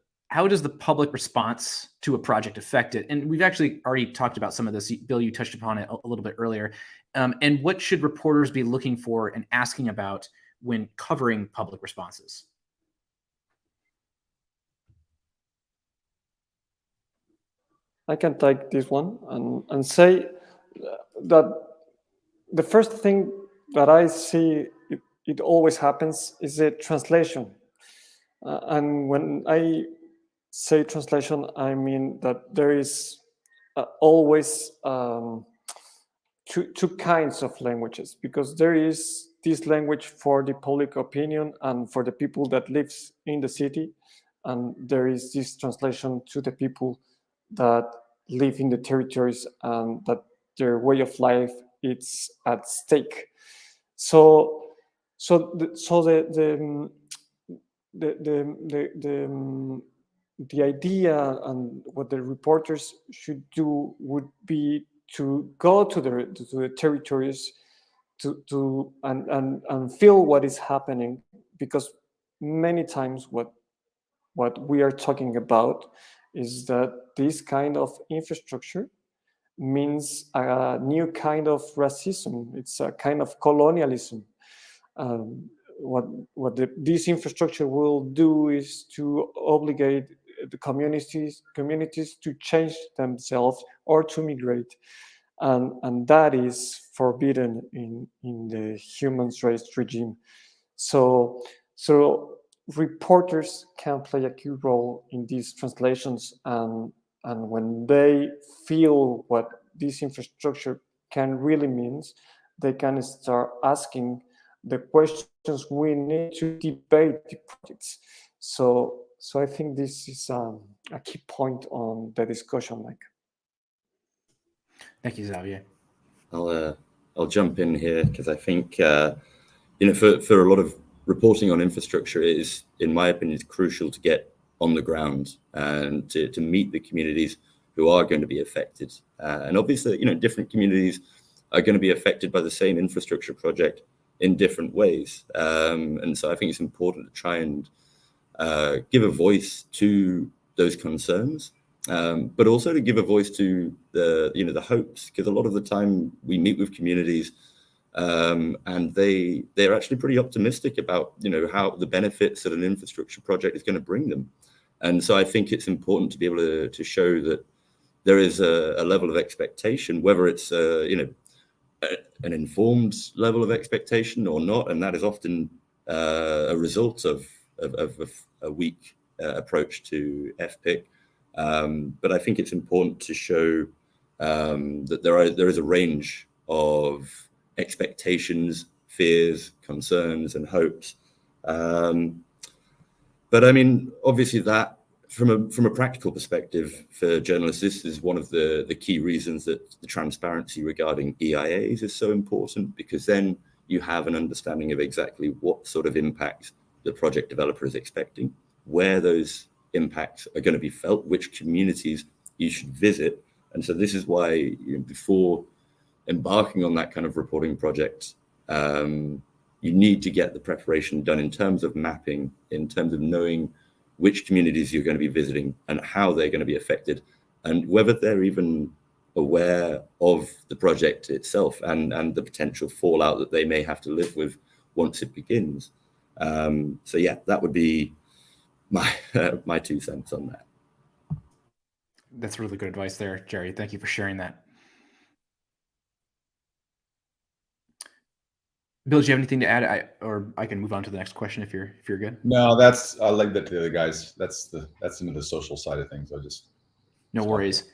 public response to a project affect it? And we've actually already talked about some of this. Bill, you touched upon it a little bit earlier. And what should reporters be looking for and asking about when covering public responses? I can take this one and say that the first thing that I see it always happens is a translation. And when I say translation, I mean that there is always two kinds of languages, because there is this language for the public opinion and for the people that lives in the city, and there is this translation to the people that live in the territories and that their way of life is at stake. So the idea and what the reporters should do would be to go to the territories and feel what is happening, because many times what we are talking about is that this kind of infrastructure means a new kind of racism. It's a kind of colonialism. What this infrastructure will do is to obligate the communities to change themselves or to migrate, and that is forbidden in the human rights regime. So reporters can play a key role in these translations, and when they feel what this infrastructure can really means, they can start asking the questions we need to debate the projects. So I think this is a key point on the discussion, Mike. Thank you, Xavier. I'll jump in here because I think for a lot of reporting on infrastructure is, in my opinion, is crucial to get on the ground and to meet the communities who are going to be affected. And obviously, different communities are going to be affected by the same infrastructure project in different ways. And so I think it's important to try and give a voice to those concerns, but also to give a voice to the hopes, because a lot of the time we meet with communities and they're actually pretty optimistic about how the benefits that an infrastructure project is going to bring them. And so I think it's important to be able to show that there is a level of expectation, whether it's an informed level of expectation or not, and that is often a result of a weak approach to FPIC. But I think it's important to show that there is a range of expectations, fears, concerns, and hopes. But I mean, obviously, that from a practical perspective for journalists, this is one of the key reasons that the transparency regarding EIAs is so important, because then you have an understanding of exactly what sort of impact the project developer is expecting, where those impacts are going to be felt, which communities you should visit. And so this is why before embarking on that kind of reporting project, you need to get the preparation done in terms of mapping, in terms of knowing which communities you're going to be visiting and how they're going to be affected, and whether they're even aware of the project itself and the potential fallout that they may have to live with once it begins. So yeah, that would be my 2 cents on that. That's really good advice there, Jerry. Thank you for sharing that. Bill, do you have anything to add? Or I can move on to the next question if you're good. No, I'll leave that to the other guys. That's into the social side of things. No worries.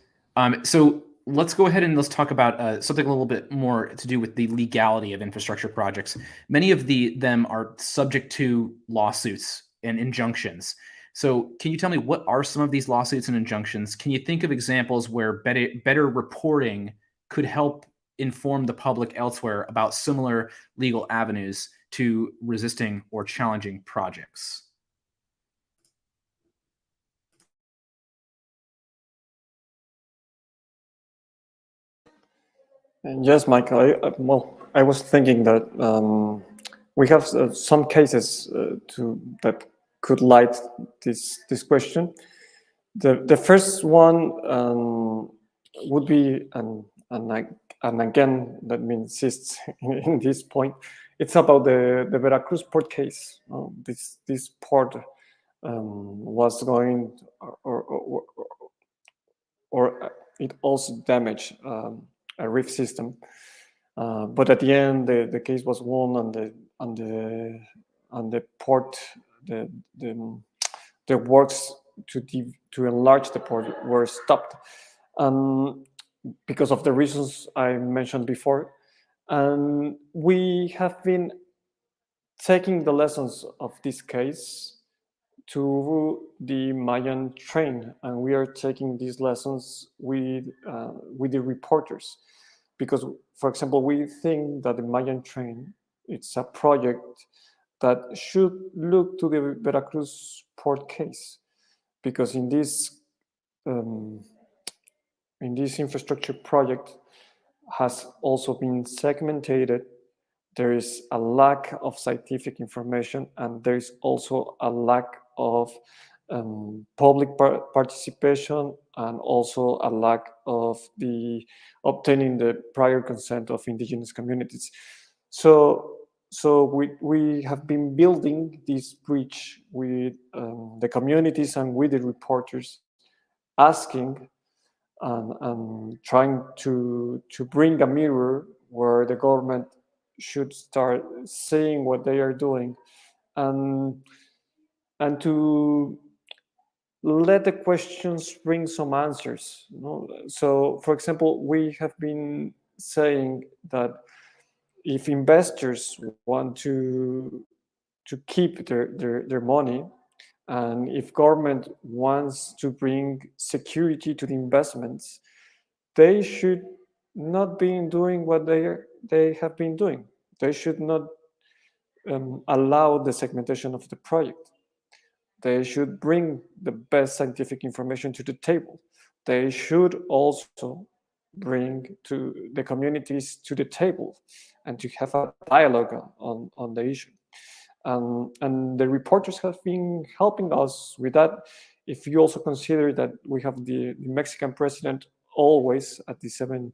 So let's go ahead and let's talk about something a little bit more to do with the legality of infrastructure projects. Many of them are subject to lawsuits and injunctions. So can you tell me what are some of these lawsuits and injunctions? Can you think of examples where better reporting could help inform the public elsewhere about similar legal avenues to resisting or challenging projects? And yes, Mike, I was thinking that we have some cases that could light this question. The first one would be, and again, let me insist in this point, it's about the Veracruz port case. This port was going, or it also damaged a reef system, but at the end the case was won, and the port, the works to enlarge the port were stopped because of the reasons I mentioned before. And we have been taking the lessons of this case to the Mayan train, and we are taking these lessons with the reporters, because, for example, we think that the Mayan train, it's a project that should look to the Veracruz port case, because in this infrastructure project has also been segmented. There is a lack of scientific information, and there is also a lack of public participation, and also a lack of obtaining the prior consent of indigenous communities. So we have been building this bridge with the communities and with the reporters, asking and trying to bring a mirror where the government should start saying what they are doing, and to let the questions bring some answers. So, for example, we have been saying that if investors want to keep their money, and if government wants to bring security to the investments, they should not be doing what they have been doing. They should not allow the segmentation of the project. They should bring the best scientific information to the table. They should also bring to the communities to the table and to have a dialogue on the issue. And the reporters have been helping us with that. If you also consider that we have the Mexican president always at the 7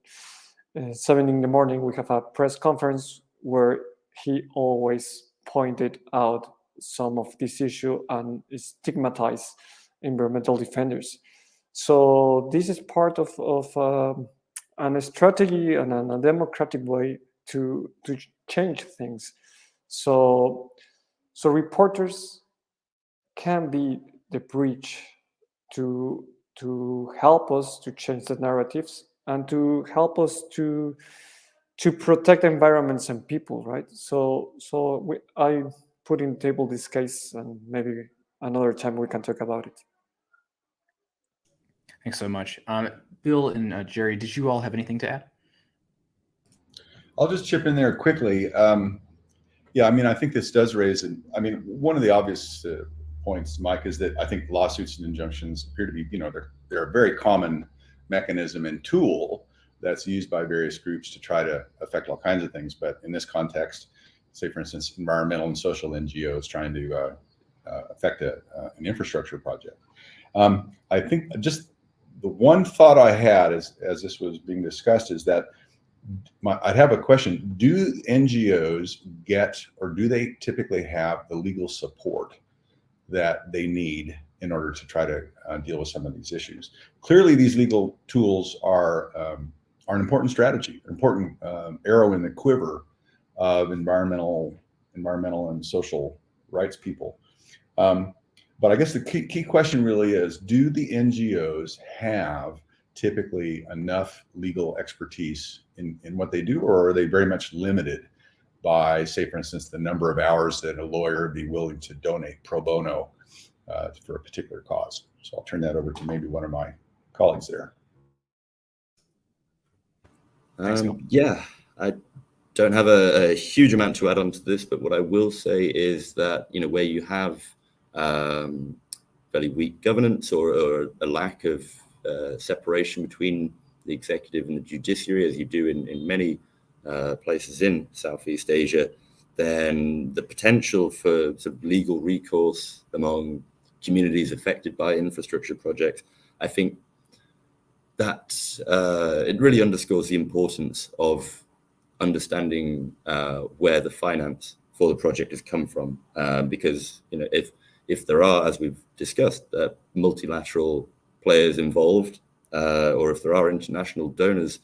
in the morning, we have a press conference where he always pointed out some of this issue and stigmatize environmental defenders. So this is part of a strategy and a democratic way to change things. So reporters can be the bridge to help us to change the narratives and to help us to protect environments and people, right? I put in the table this case, and maybe another time we can talk about it. Thanks so much. Bill and Jerry, did you all have anything to add? I'll just chip in there quickly. Yeah, I mean, I think this does raise, one of the obvious points, Mike, is that I think lawsuits and injunctions appear to be, they're a very common mechanism and tool that's used by various groups to try to affect all kinds of things. But in this context, say, for instance, environmental and social NGOs trying to affect an infrastructure project. I think just the one thought I had as this was being discussed is that I'd have a question. Do NGOs get, or do they typically have the legal support that they need in order to try to deal with some of these issues? Clearly, these legal tools are an important strategy, an important arrow in the quiver of environmental and social rights people. But I guess the key question really is, do the NGOs have typically enough legal expertise in what they do, or are they very much limited by, say, for instance, the number of hours that a lawyer would be willing to donate pro bono for a particular cause? So I'll turn that over to maybe one of my colleagues there. Yeah, I don't have a huge amount to add on to this, but what I will say is that, where you have fairly weak governance or a lack of separation between the executive and the judiciary, as you do in many places in Southeast Asia, then the potential for sort of legal recourse among communities affected by infrastructure projects, I think that it really underscores the importance of understanding where the finance for the project has come from, because if there are, as we've discussed, multilateral players involved, or if there are international donors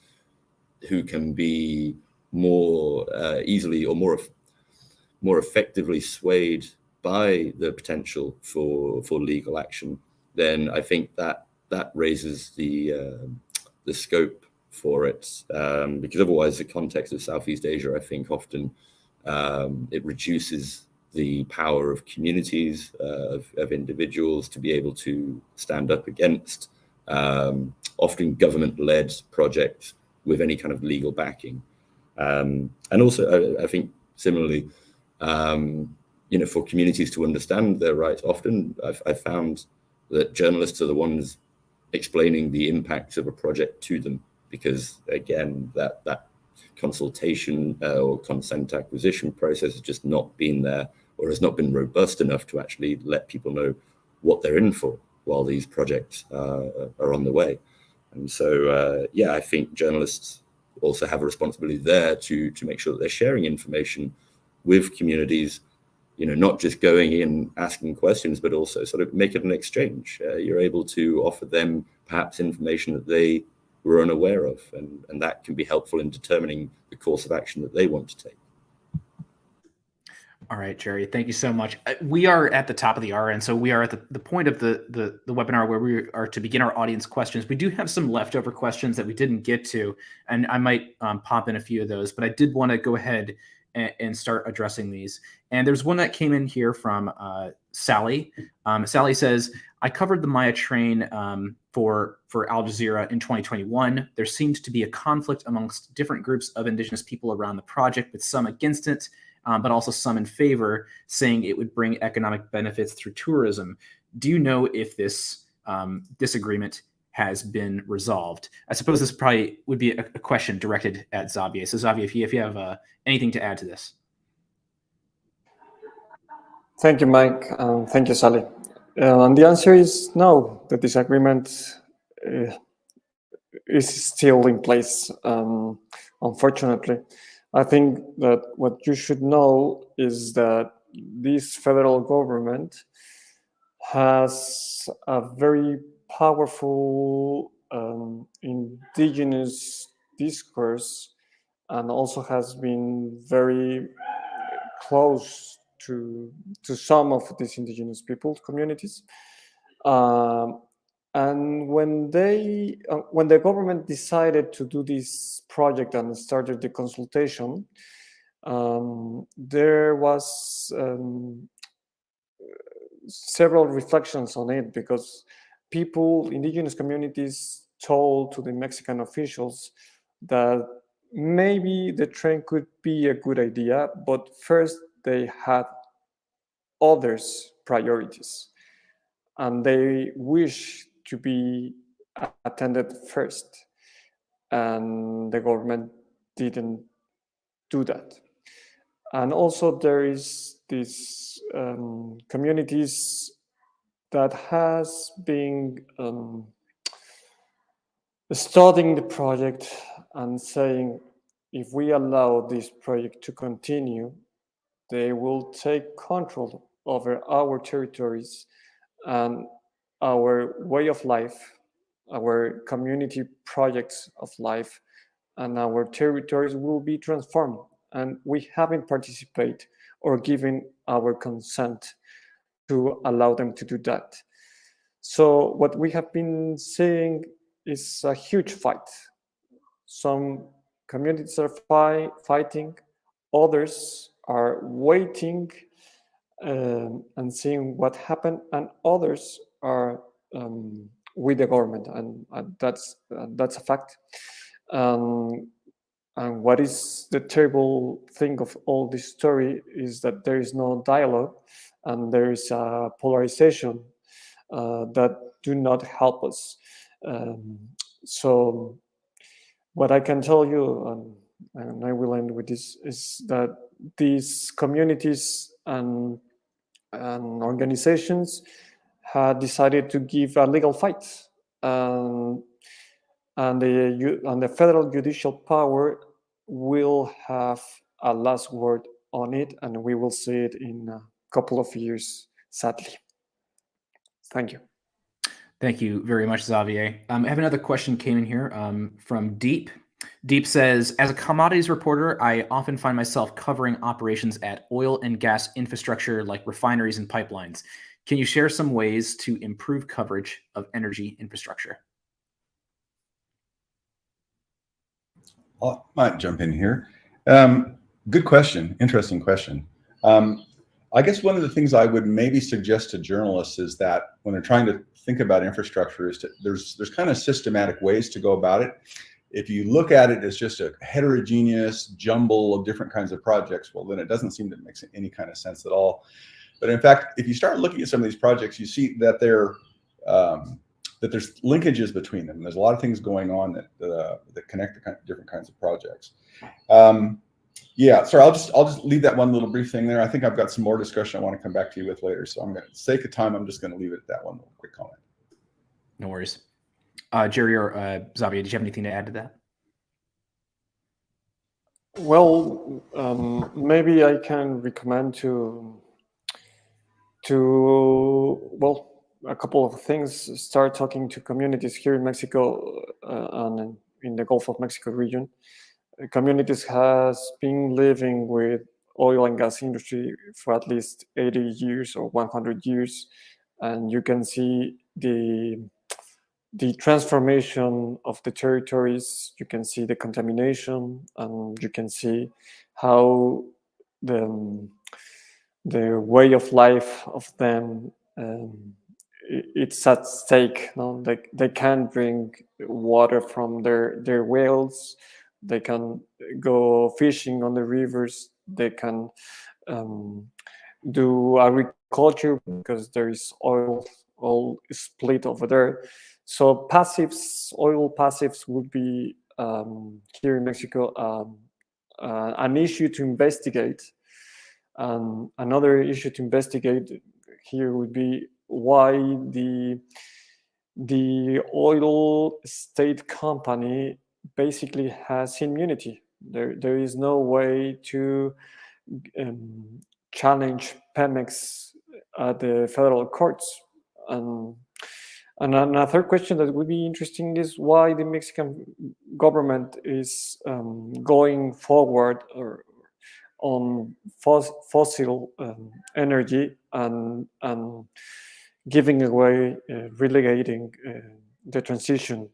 who can be more easily or more effectively swayed by the potential for legal action, then I think that raises the scope for it, because otherwise the context of Southeast Asia, I think often it reduces the power of communities, of individuals to be able to stand up against often government-led projects with any kind of legal backing. And also, I think similarly, for communities to understand their rights, often I've found that journalists are the ones explaining the impacts of a project to them, because again, that consultation or consent acquisition process has just not been there, or has not been robust enough to actually let people know what they're in for while these projects are on the way. And so, I think journalists also have a responsibility there to make sure that they're sharing information with communities, not just going in asking questions, but also sort of make it an exchange. You're able to offer them perhaps information that they were unaware of, and that can be helpful in determining the course of action that they want to take. All right, Jerry, thank you so much. We are at the top of the hour, and so we are at the point of the webinar where we are to begin our audience questions. We do have some leftover questions that we didn't get to, and I might pop in a few of those, but I did want to go ahead and start addressing these. And there's one that came in here from Sally. Sally says, I covered the Maya train for Al Jazeera in 2021. There seemed to be a conflict amongst different groups of indigenous people around the project, with some against it but also some in favor, saying it would bring economic benefits through tourism. Do you know if this disagreement has been resolved? I suppose this probably would be a question directed at Xavier. So Xavier, if you have anything to add to this. Thank you, Mike. Thank you, Sally. And the answer is no. The disagreement is still in place, unfortunately. I think that what you should know is that this federal government has a very powerful indigenous discourse, and also has been very close to some of these indigenous people communities. And when the government decided to do this project and started the consultation, there was several reflections on it, because indigenous communities told to the Mexican officials that maybe the train could be a good idea, but first they had others' priorities, and they wish to be attended first, and the government didn't do that. And also there is this communities that has been studying the project and saying, if we allow this project to continue, they will take control over our territories and our way of life, our community projects of life, and our territories will be transformed. And we haven't participated or given our consent to allow them to do that. So what we have been seeing is a huge fight. Some communities are fighting, others are waiting and seeing what happened, and others are with the government, and that's a fact. And what is the terrible thing of all this story is that there is no dialogue, and there is a polarization that do not help us. So what I can tell you, and I will end with this, is that these communities and organizations had decided to give a legal fight, and the federal judicial power will have a last word on it, and we will see it in a couple of years, sadly. Thank you. Thank you very much, Xavier. I have another question came in here from Deep. Deep says, as a commodities reporter, I often find myself covering operations at oil and gas infrastructure like refineries and pipelines. Can you share some ways to improve coverage of energy infrastructure? I might jump in here. Good question. Interesting question. I guess one of the things I would maybe suggest to journalists is that when they're trying to think about infrastructure, is there's kind of systematic ways to go about it. If you look at it as just a heterogeneous jumble of different kinds of projects, well, then it doesn't seem to make any kind of sense at all. But in fact, if you start looking at some of these projects, you see that that there's linkages between them. There's a lot of things going on that connect the different kinds of projects. Yeah, sorry, I'll just leave that one little brief thing there. I think I've got some more discussion I want to come back to you with later. So I'm going to, sake of time, I'm just going to leave it at that one little quick comment. No worries. Jerry or Xavier, did you have anything to add to that? Well, maybe I can recommend to a couple of things. Start talking to communities here in Mexico and in the Gulf of Mexico region. Communities has been living with oil and gas industry for at least 80 years or 100 years, and you can see the transformation of the territories. You can see the contamination, and you can see how the way of life of them it's at stake. No? They can't drink water from their wells. They can go fishing on the rivers they can do agriculture because there is oil split over there. So passives, oil passives would be here in Mexico an issue to investigate. Another issue to investigate here would be why the oil state company basically has immunity. There is no way to challenge Pemex at the federal courts. And another question that would be interesting is why the Mexican government is going forward on fossil energy and giving away, relegating the transition.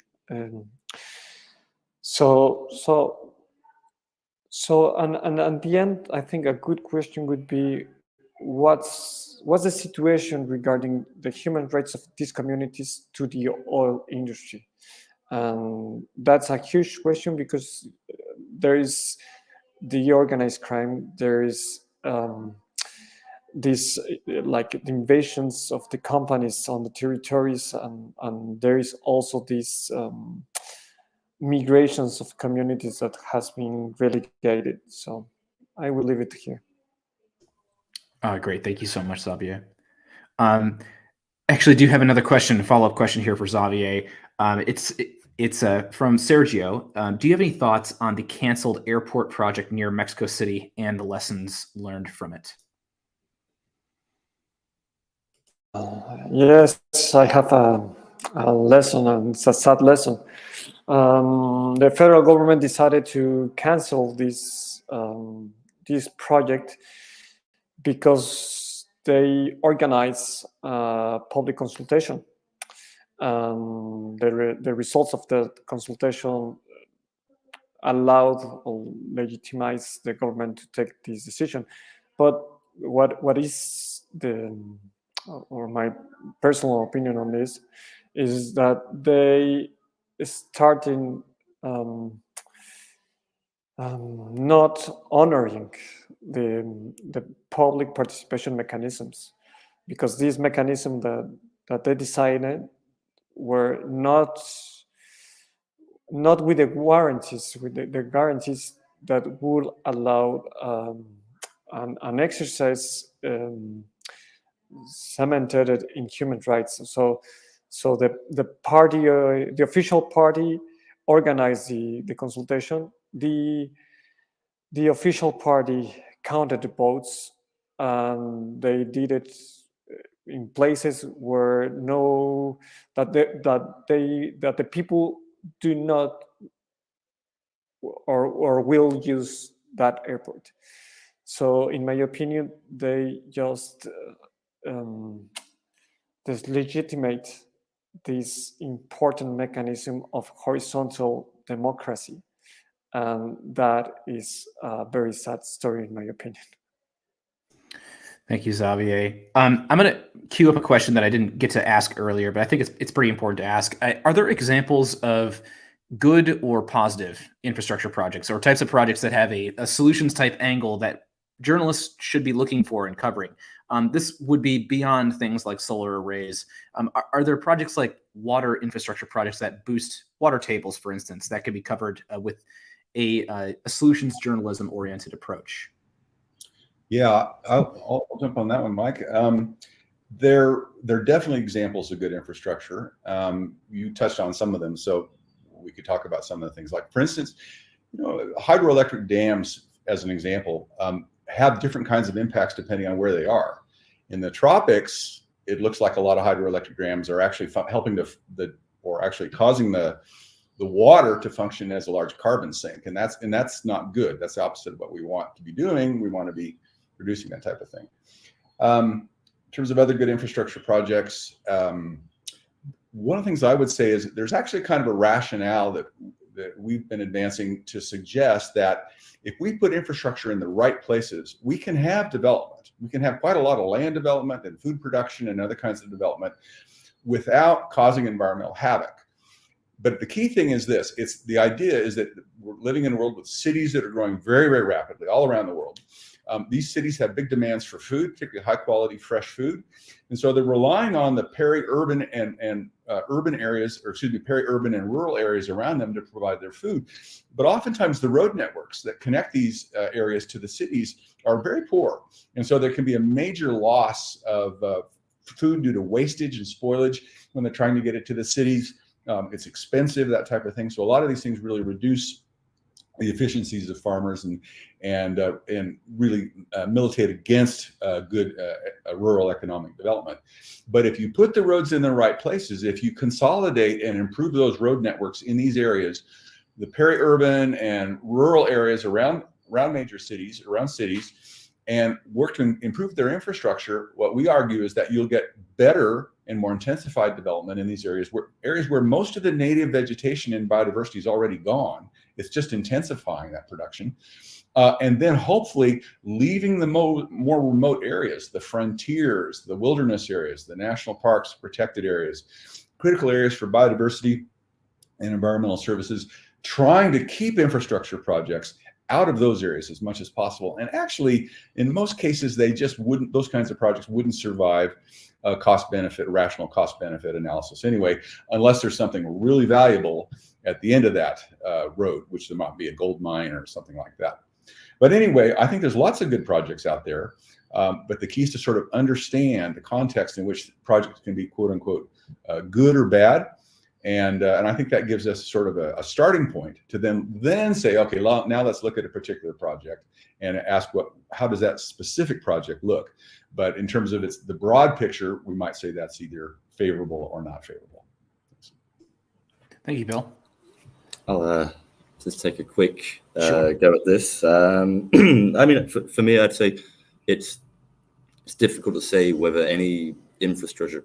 So at the end, I think a good question would be, what's the situation regarding the human rights of these communities to the oil industry? That's a huge question because there is the organized crime, there is these like the invasions of the companies on the territories, and there is also these migrations of communities that has been relegated. So I will leave it here. Great. Thank you so much, Xavier. Actually, I do have another question, a follow-up question here for Xavier. It's from Sergio. Do you have any thoughts on the canceled airport project near Mexico City and the lessons learned from it? Yes, I have a lesson, and it's a sad lesson. The federal government decided to cancel this project because they organized public consultation. The results of the consultation allowed or legitimized the government to take this decision. But what is my personal opinion on this is that they starting not honoring the public participation mechanisms, because these mechanisms that they decided were not with the guarantees, the guarantees that would allow an exercise cemented in human rights. So the party, the official party, organized the consultation. The official party counted the votes, and they did it in places where the people do not or will use that airport. So in my opinion, they just dislegitimate this important mechanism of horizontal democracy, and that is a very sad story in my opinion. Thank you, Xavier. I'm going to queue up a question that I didn't get to ask earlier, but I think it's pretty important to ask. Are there examples of good or positive infrastructure projects or types of projects that have a solutions type angle that journalists should be looking for and covering? This would be beyond things like solar arrays. Are there projects like water infrastructure projects that boost water tables, for instance, that could be covered with a solutions journalism oriented approach? Yeah, I'll jump on that one, Mike. There are definitely examples of good infrastructure. You touched on some of them, so we could talk about some of the things. Like, for instance, hydroelectric dams, as an example, have different kinds of impacts depending on where they are. In the tropics, it looks like a lot of hydroelectric dams are actually helping or actually causing the water to function as a large carbon sink, and that's not good. That's the opposite of what we want to be doing. We want to be reducing that type of thing. In terms of other good infrastructure projects, one of the things I would say is there's actually kind of a rationale that we've been advancing to suggest that if we put infrastructure in the right places, we can have development. We can have quite a lot of land development and food production and other kinds of development without causing environmental havoc. But the key thing is this: the idea is that we're living in a world with cities that are growing very, very rapidly all around the world. These cities have big demands for food, particularly high quality fresh food, and so they're relying on the peri-urban and urban areas, or excuse me, peri-urban and rural areas around them to provide their food. But oftentimes the road networks that connect these areas to the cities are very poor, and so there can be a major loss of food due to wastage and spoilage when they're trying to get it to the cities. It's expensive, that type of thing. So a lot of these things really reduce the efficiencies of farmers and really militate against good rural economic development. But if you put the roads in the right places, if you consolidate and improve those road networks in these areas, the peri-urban and rural areas around major cities, around cities, and work to improve their infrastructure, what we argue is that you'll get better and more intensified development in these areas where most of the native vegetation and biodiversity is already gone. It's just intensifying that production. And then hopefully leaving the more remote areas, the frontiers, the wilderness areas, the national parks, protected areas, critical areas for biodiversity and environmental services, trying to keep infrastructure projects out of those areas as much as possible. And actually, in most cases, those kinds of projects wouldn't survive a rational cost benefit analysis anyway, unless there's something really valuable at the end of that road, which there might be a gold mine or something like that. But anyway, I think there's lots of good projects out there, but the key is to sort of understand the context in which projects can be quote unquote good or bad. And I think that gives us sort of a starting point to then say, okay, now let's look at a particular project and ask how does that specific project look? But in terms of the broad picture, we might say that's either favorable or not favorable. Thank you, Bill. I'll just take a quick Sure. go at this. I mean, for me, I'd say it's difficult to say whether any infrastructure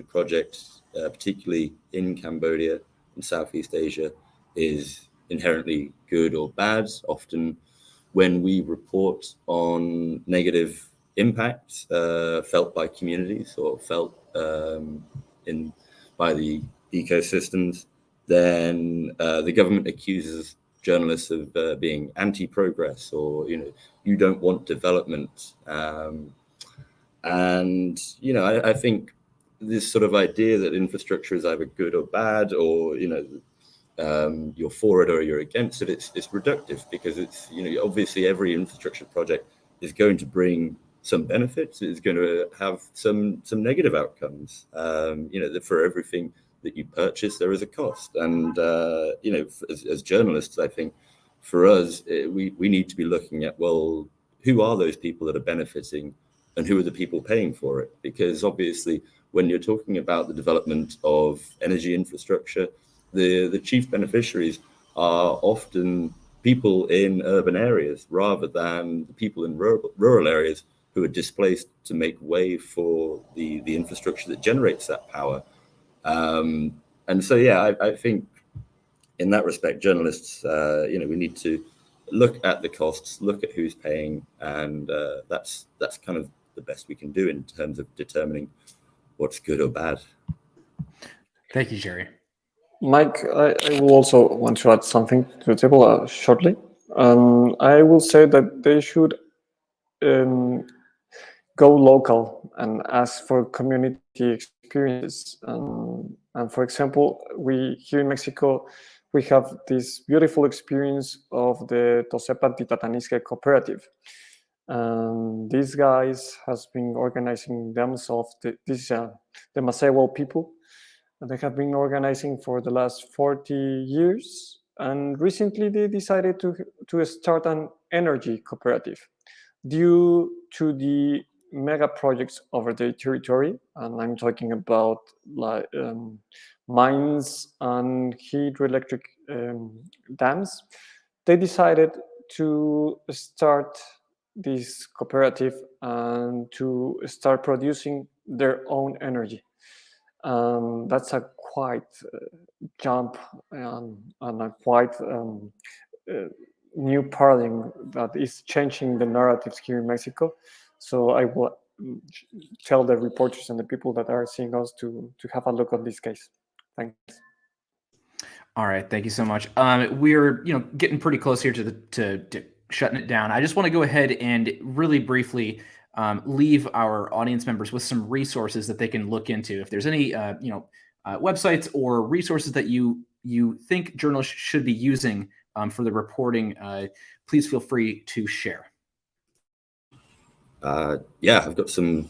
project, particularly in Cambodia and Southeast Asia, is inherently good or bad. Often when we report on negative impacts felt by communities or felt by the ecosystems, then the government accuses journalists of being anti-progress, or you don't want development. And I think this sort of idea that infrastructure is either good or bad, or you're for it or you're against it, it's reductive, because it's obviously every infrastructure project is going to bring some benefits. It's going to have some negative outcomes. For everything that you purchase, there is a cost, and as journalists, I think for us, we need to be looking at, well, who are those people that are benefiting, and who are the people paying for it? Because obviously, when you're talking about the development of energy infrastructure, the chief beneficiaries are often people in urban areas rather than the people in rural areas who are displaced to make way for the infrastructure that generates that power. And so, yeah, I think in that respect, journalists, we need to look at the costs, look at who's paying, and that's kind of the best we can do in terms of determining what's good or bad. Thank you, Jerry. Mike, I will also want to add something to the table shortly. I will say that they should go local and ask for community experiences. And for example, here in Mexico, we have this beautiful experience of the Tosepan Titatanisque cooperative. These guys has been organizing themselves. This is the Masewal people. They have been organizing for the last 40 years. And recently they decided to start an energy cooperative due to the mega projects over their territory. And I'm talking about mines and hydroelectric dams. They decided to start this cooperative and to start producing their own energy. That's a quite jump and a quite new paradigm that is changing the narratives here in Mexico. So I will tell the reporters and the people that are seeing us to have a look at this case. Thanks. All right, thank you so much. We're getting pretty close here to shutting it down. I just want to go ahead and really briefly leave our audience members with some resources that they can look into. If there's any websites or resources that you think journalists should be using for the reporting, please feel free to share. Yeah, I've got some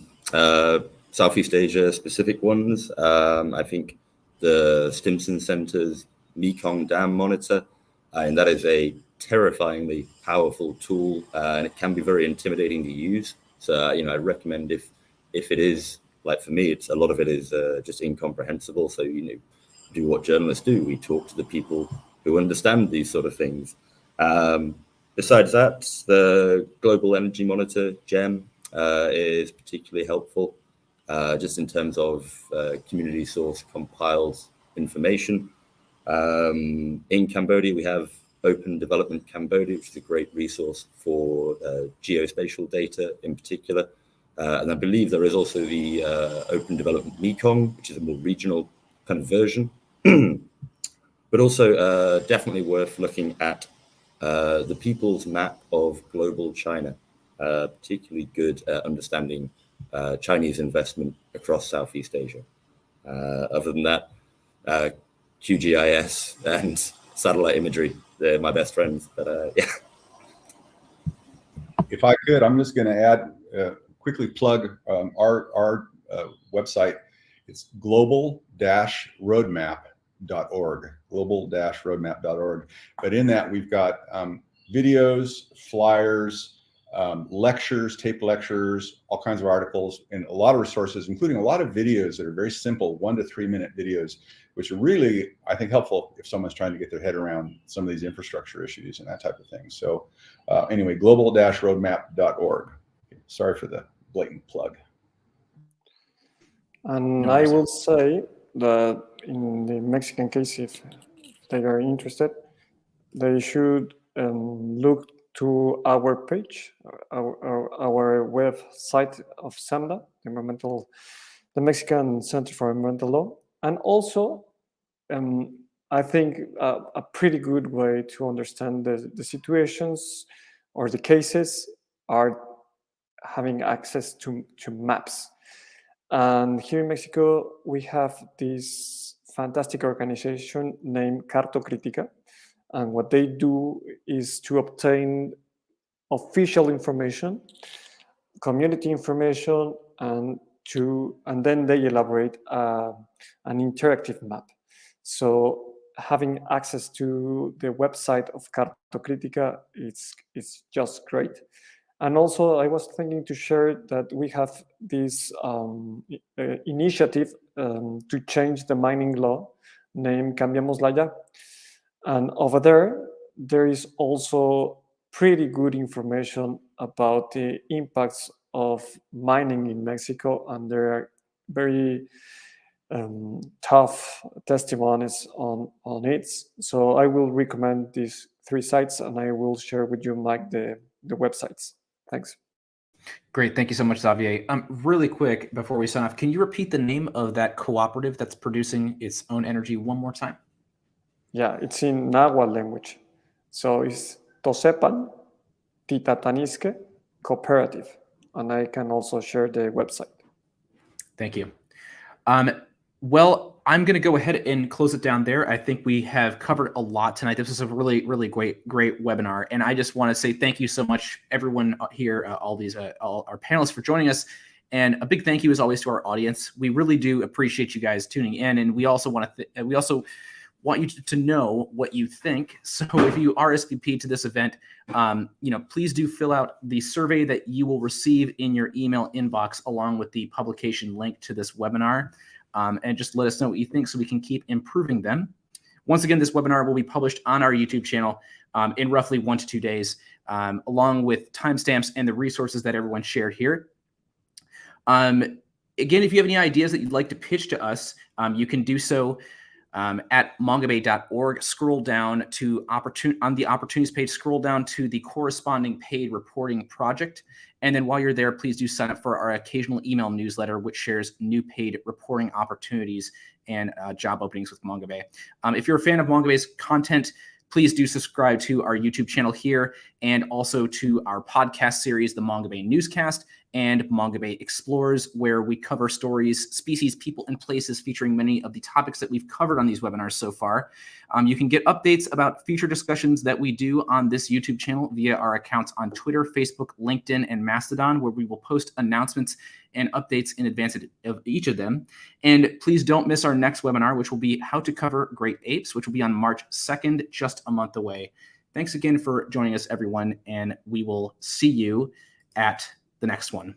Southeast Asia specific ones. I think the Stimson Center's Mekong Dam Monitor, and that is a terrifyingly powerful tool, and it can be very intimidating to use. So, I recommend if it is, like for me, a lot of it is just incomprehensible. So, do what journalists do. We talk to the people who understand these sort of things. Besides that, the Global Energy Monitor, GEM, is particularly helpful, just in terms of community source compiled information. In Cambodia, we have Open Development Cambodia, which is a great resource for geospatial data in particular. And I believe there is also the Open Development Mekong, which is a more regional kind of version. But also definitely worth looking at the People's Map of Global China, particularly good at understanding Chinese investment across Southeast Asia. Other than that, QGIS and satellite imagery, they're my best friends. But yeah. If I could, I'm just going to add, quickly plug our website. It's global-roadmap.org, global-roadmap.org. But in that, we've got videos, flyers, lectures, taped lectures, all kinds of articles, and a lot of resources, including a lot of videos that are very simple, 1 to 3 minute videos, which are really, I think, helpful if someone's trying to get their head around some of these infrastructure issues and that type of thing. So anyway, global-roadmap.org. Sorry for the blatant plug. And No I worries. will say that in the Mexican case, if they are interested, they should look to our page, our website of SEMDA, the Mexican Center for Environmental Law. And also, I think a pretty good way to understand the situations or the cases are having access to maps. And here in Mexico, we have this fantastic organization named Cartocritica. And what they do is to obtain official information, community information, and then they elaborate an interactive map. So having access to the website of Cartocritica is just great. And also, I was thinking to share that we have this initiative to change the mining law named Cambiamos la Ya. And over there is also pretty good information about the impacts of mining in Mexico, and there are very tough testimonies on it. So I will recommend these 3 sites, and I will share with you, Mike, the websites. Thanks. Great. Thank you so much, Xavier. Really quick, before we sign off, can you repeat the name of that cooperative that's producing its own energy one more time? Yeah, it's in Nahuatl language. So it's Tosepan Titatanisque Cooperative. And I can also share the website. Thank you. Well, I'm going to go ahead and close it down there. I think we have covered a lot tonight. This was a really, really great webinar. And I just want to say thank you so much, everyone here, all our panelists for joining us. And a big thank you, as always, to our audience. We really do appreciate you guys tuning in. And we also want you to know what you think. So if you RSVP to this event, please do fill out the survey that you will receive in your email inbox, along with the publication link to this webinar. And just let us know what you think so we can keep improving them. Once again, this webinar will be published on our YouTube channel in roughly 1 to 2 days, along with timestamps and the resources that everyone shared here. Again, if you have any ideas that you'd like to pitch to us, you can do so at mongabay.org. Scroll down to on the opportunities page, scroll down to the corresponding paid reporting project, And then while you're there, please do sign up for our occasional email newsletter, which shares new paid reporting opportunities and job openings with Mongabay. If you're a fan of Mongabay's content, please do subscribe to our YouTube channel here and also to our podcast series, the Mongabay Newscast and Mongabay Explores, where we cover stories, species, people, and places featuring many of the topics that we've covered on these webinars so far. You can get updates about future discussions that we do on this YouTube channel via our accounts on Twitter, Facebook, LinkedIn, and Mastodon, where we will post announcements and updates in advance of each of them. And please don't miss our next webinar, which will be how to cover great apes, which will be on March 2nd, just a month away. Thanks again for joining us, everyone, and we will see you at the next one.